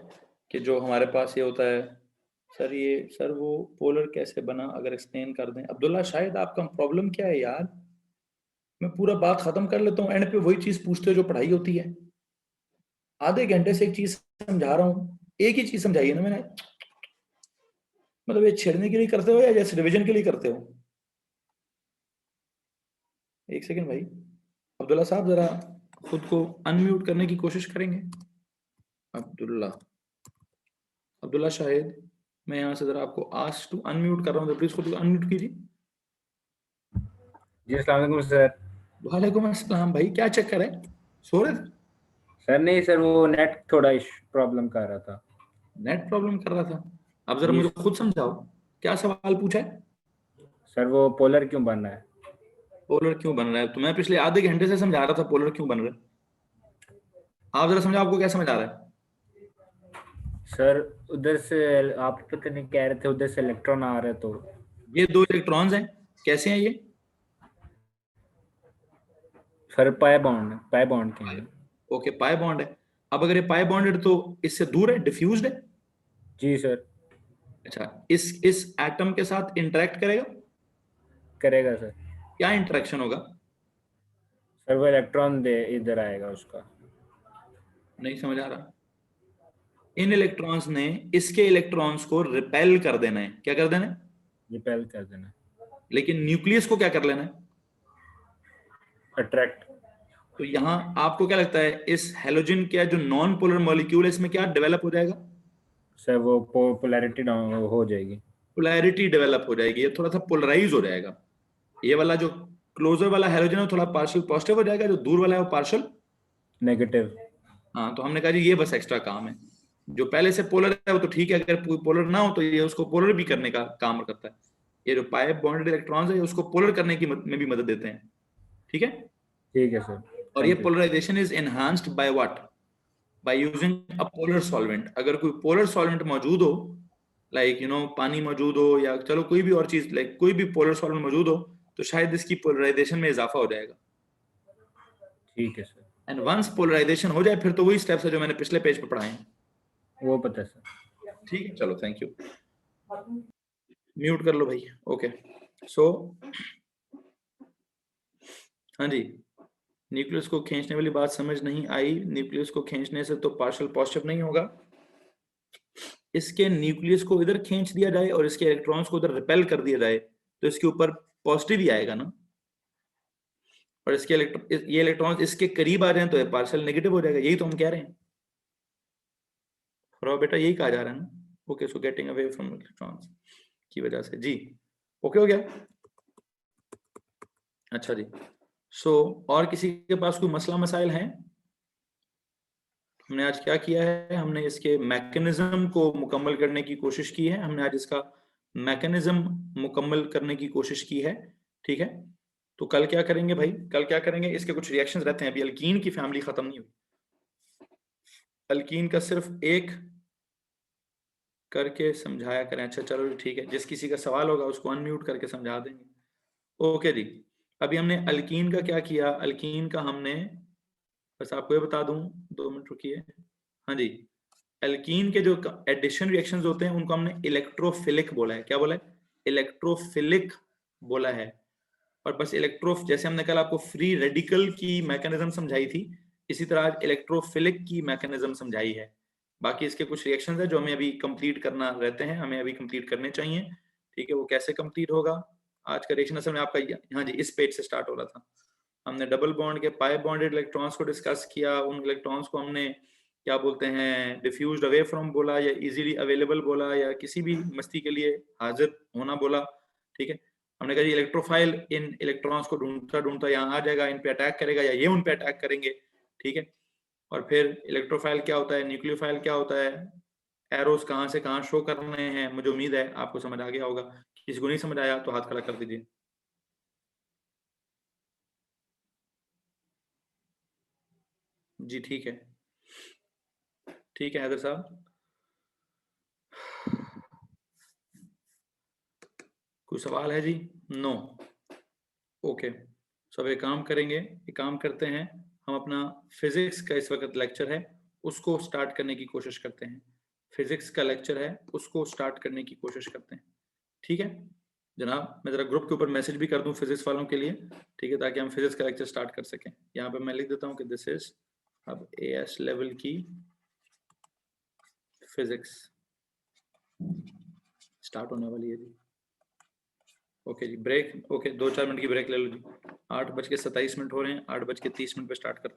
S1: कि जो हमारे पास ये होता है, सर वो पोलर कैसे बना, अगर एक्सप्लेन कर दें। अब्दुल्ला शायद आपका प्रॉब्लम क्या है यार? मैं पूरा बात खत्म कर लेता हूँ, एंड पे वही चीज पूछते हो जो पढ़ाई होती है। आधे घंटे से एक चीज समझा रहा हूँ, एक ही चीज समझाई है ना मैंने। मतलब ये छेड़ने के लिए करते हो या जैसे रिविजन के लिए करते हो? एक सेकंड भाई, अब्दुल्ला साहब जरा खुद को अनम्यूट करने की कोशिश करेंगे। अब्दुल्ला शाहिद, मैं यहाँ से जरा आपको आस्क टू अनम्यूट कर रहा हूँ, तो प्लीज खुद को अनम्यूट कीजिए।
S2: जी अस्सलाम वालेकुम सर।
S1: वालेकुम अस्सलाम भाई, क्या चक्कर है, सो रहे थे?
S2: सर नहीं सर, वो नेट थोड़ा प्रॉब्लम कर रहा था।
S1: नेट प्रॉब्लम कर रहा था? अब जरा
S2: जी
S1: मुझे खुद समझाओ, क्या सवाल पूछा है?
S2: सर, वो पोलर क्यों बन रहा है?
S1: पोलर क्यों बन रहा है? तो मैं पिछले आधे घंटे से समझा रहा था पोलर क्यों बन रहा है। आप जरा समझाओ, आपको क्या समझ आ रहा है?
S2: सर उधर से आप पता नहीं कह रहे थे, उधर से इलेक्ट्रॉन आ रहे तो।
S1: ये दो इलेक्ट्रॉन्स हैं, कैसे हैं ये?
S2: सर पाई बॉन्ड के हैं।
S1: ओके, पाई बॉन्ड है। अब अगर ये पाई बॉन्डेड तो इससे दूर है, डिफ्यूज्ड है।
S2: जी सर।
S1: अच्छा, इस एटम के साथ इंटरेक्ट करेगा?
S2: करेगा सर।
S1: क्या इंटरेक्शन होगा?
S2: सर वो इलेक्ट्रॉन दे इधर आएगा उसका।
S1: नहीं समझ आ रहा। इन इलेक्ट्रॉन्स ने इसके इलेक्ट्रॉन्स को रिपेल कर देना है। क्या कर देना है?
S2: रिपेल कर देना।
S1: लेकिन न्यूक्लियस को क्या कर लेना है?
S2: अट्रैक्ट।
S1: तो यहां आपको क्या लगता है, इस हेलोजन का जो नॉन पोलर मॉलिक्यूल है इसमें क्या डेवलप हो जाएगा?
S2: सर वो पोलैरिटी हो जाएगी।
S1: पोलैरिटी डेवलप हो जाएगी, ये थोड़ा सा पोलराइज हो जाएगा। ये वाला जो क्लोजर वाला हेलोजन है थोड़ा पार्शियल पॉजिटिव हो जाएगा, जो दूर वाला है वो पार्शियल
S2: नेगेटिव।
S1: हाँ। तो हमने कहा जी ये बस एक्स्ट्रा काम है। जो पहले से पोलर है वो तो ठीक है, अगर पोलर ना हो तो ये उसको पोलर भी करने का काम करता है। ये जो पाई बॉन्डेड इलेक्ट्रॉन्स है उसको पोलर करने की में भी मदद देते हैं, ठीक है।
S2: ठीक है सर।
S1: और ये
S2: thank you.
S1: Polarization is enhanced by what? By using a polar solvent. अगर कोई पोलर सॉल्वेंट मौजूद हो, लाइक यू नो पानी मौजूद हो, या चलो कोई भी और चीज, लाइक कोई भी पोलर सॉल्वेंट मौजूद हो, तो शायद इसकी पोलराइजेशन में इजाफा हो जाएगा।
S2: ठीक है सर।
S1: एंड वंस पोलराइजेशन हो जाए फिर तो वही स्टेप्स है जो मैंने पिछले पेज पे पढ़ाए हैं।
S2: वो पता है सर।
S1: ठीक है, चलो थैंक यू। म्यूट कर लो भाई, ओके। सो हाँ जी, न्यूक्लियस को खींचने वाली बात समझ नहीं आई। न्यूक्लियस को खींचने से तो पार्शियल पॉजिटिव नहीं होगा। इसके न्यूक्लियस को इधर खींच दिया जाए और इसके इलेक्ट्रॉन्स को इधर रिपेल कर दिया जाए तो इसके ऊपर पॉजिटिव ही आएगा ना। और इसके ये इलेक्ट्रॉन्स इसके करीब आ जाए तो ये पार्शियल नेगेटिव हो जाएगा। यही तो हम कह रहे हैं और बेटा, यही कहा जा रहा है ना। Okay, so getting away from electrons की वजह से जी। ओके हो गया? अच्छा जी। सो और किसी के पास कोई मसला मसाइल हैं? हमने आज क्या किया है, हमने इसके मैकेनिज्म को मुकम्मल करने की कोशिश की है, हमने आज इसका मैकेनिज्म मुकम्मल करने की कोशिश की है, ठीक है। तो कल क्या करेंगे भाई, कल क्या करेंगे, इसके कुछ रिएक्शंस रहते हैं, अभी अल्कीन की फैमिली खत्म नहीं हुई, अल्कीन का सिर्फ एक करके समझाया करें। अच्छा चलो ठीक है, जिस किसी का सवाल होगा उसको अनम्यूट करके समझा देंगे। ओके जी, अभी हमने अल्कीन का क्या किया, अल्कीन का हमने, बस आपको ये बता दूं, 2 मिनट रुकिए। हाँ जी, एल्कीन के जो एडिशन रिएक्शंस होते हैं उनको हमने इलेक्ट्रोफिलिक बोला है। क्या बोला है? इलेक्ट्रोफिलिक बोला है। और बस जैसे हमने कल आपको फ्री रेडिकल की मैकेनिज्म समझाई थी, इसी तरह आज इलेक्ट्रोफिलिक की मैकेनिज्म समझाई है। बाकी इसके कुछ रिएक्शंस है जो हमें अभी कंप्लीट करना रहते हैं, हमें अभी कंप्लीट करने चाहिए, ठीक है। वो कैसे कंप्लीट होगा, आज का रिएक्शन असल में आपका, हाँ जी, इस पेज से स्टार्ट हो रहा था। हमने डबल बॉन्ड के पाई बॉन्डेड इलेक्ट्रॉन्स को डिस्कस किया, उन इलेक्ट्रॉन्स को हमने क्या बोलते हैं, डिफ्यूज्ड अवे फ्रॉम बोला, या इजीली अवेलेबल बोला, या किसी भी मस्ती के लिए हाजिर होना बोला, ठीक है। हमने कहा इलेक्ट्रोफाइल इन इलेक्ट्रॉन्स को ढूंढता ढूंढता यहाँ आ जाएगा, इन पे अटैक करेगा, या ये उन पे अटैक करेंगे, ठीक है। और फिर इलेक्ट्रोफाइल क्या होता है, न्यूक्लियोफाइल क्या होता है, एरोस कहाँ से कहाँ शो करने हैं। मुझे उम्मीद है आपको समझ आ गया होगा, किसी को नहीं समझ आया तो हाथ खड़ा कर दीजिए। जी ठीक है, ठीक है हैदर साहब। कोई सवाल है जी? No, okay. सब एक काम करेंगे, एक काम करते हैं, हम अपना फिजिक्स का इस वक्त लेक्चर है उसको स्टार्ट करने की कोशिश करते हैं। फिजिक्स का लेक्चर है उसको स्टार्ट करने की कोशिश करते हैं, ठीक है जनाब। मैं जरा ग्रुप के ऊपर मैसेज भी कर दूं फिजिक्स वालों के लिए, ठीक है, ताकि हम फिजिक्स का लेक्चर स्टार्ट कर सकें। यहाँ पे मैं लिख देता हूँ कि दिस इज अब एएस लेवल की फिजिक्स स्टार्ट होने वाली है जी। ओके जी, ब्रेक, ओके 2-4 मिनट की ब्रेक ले लो जी। 8:27 हो रहे हैं, 8:30 पे स्टार्ट कर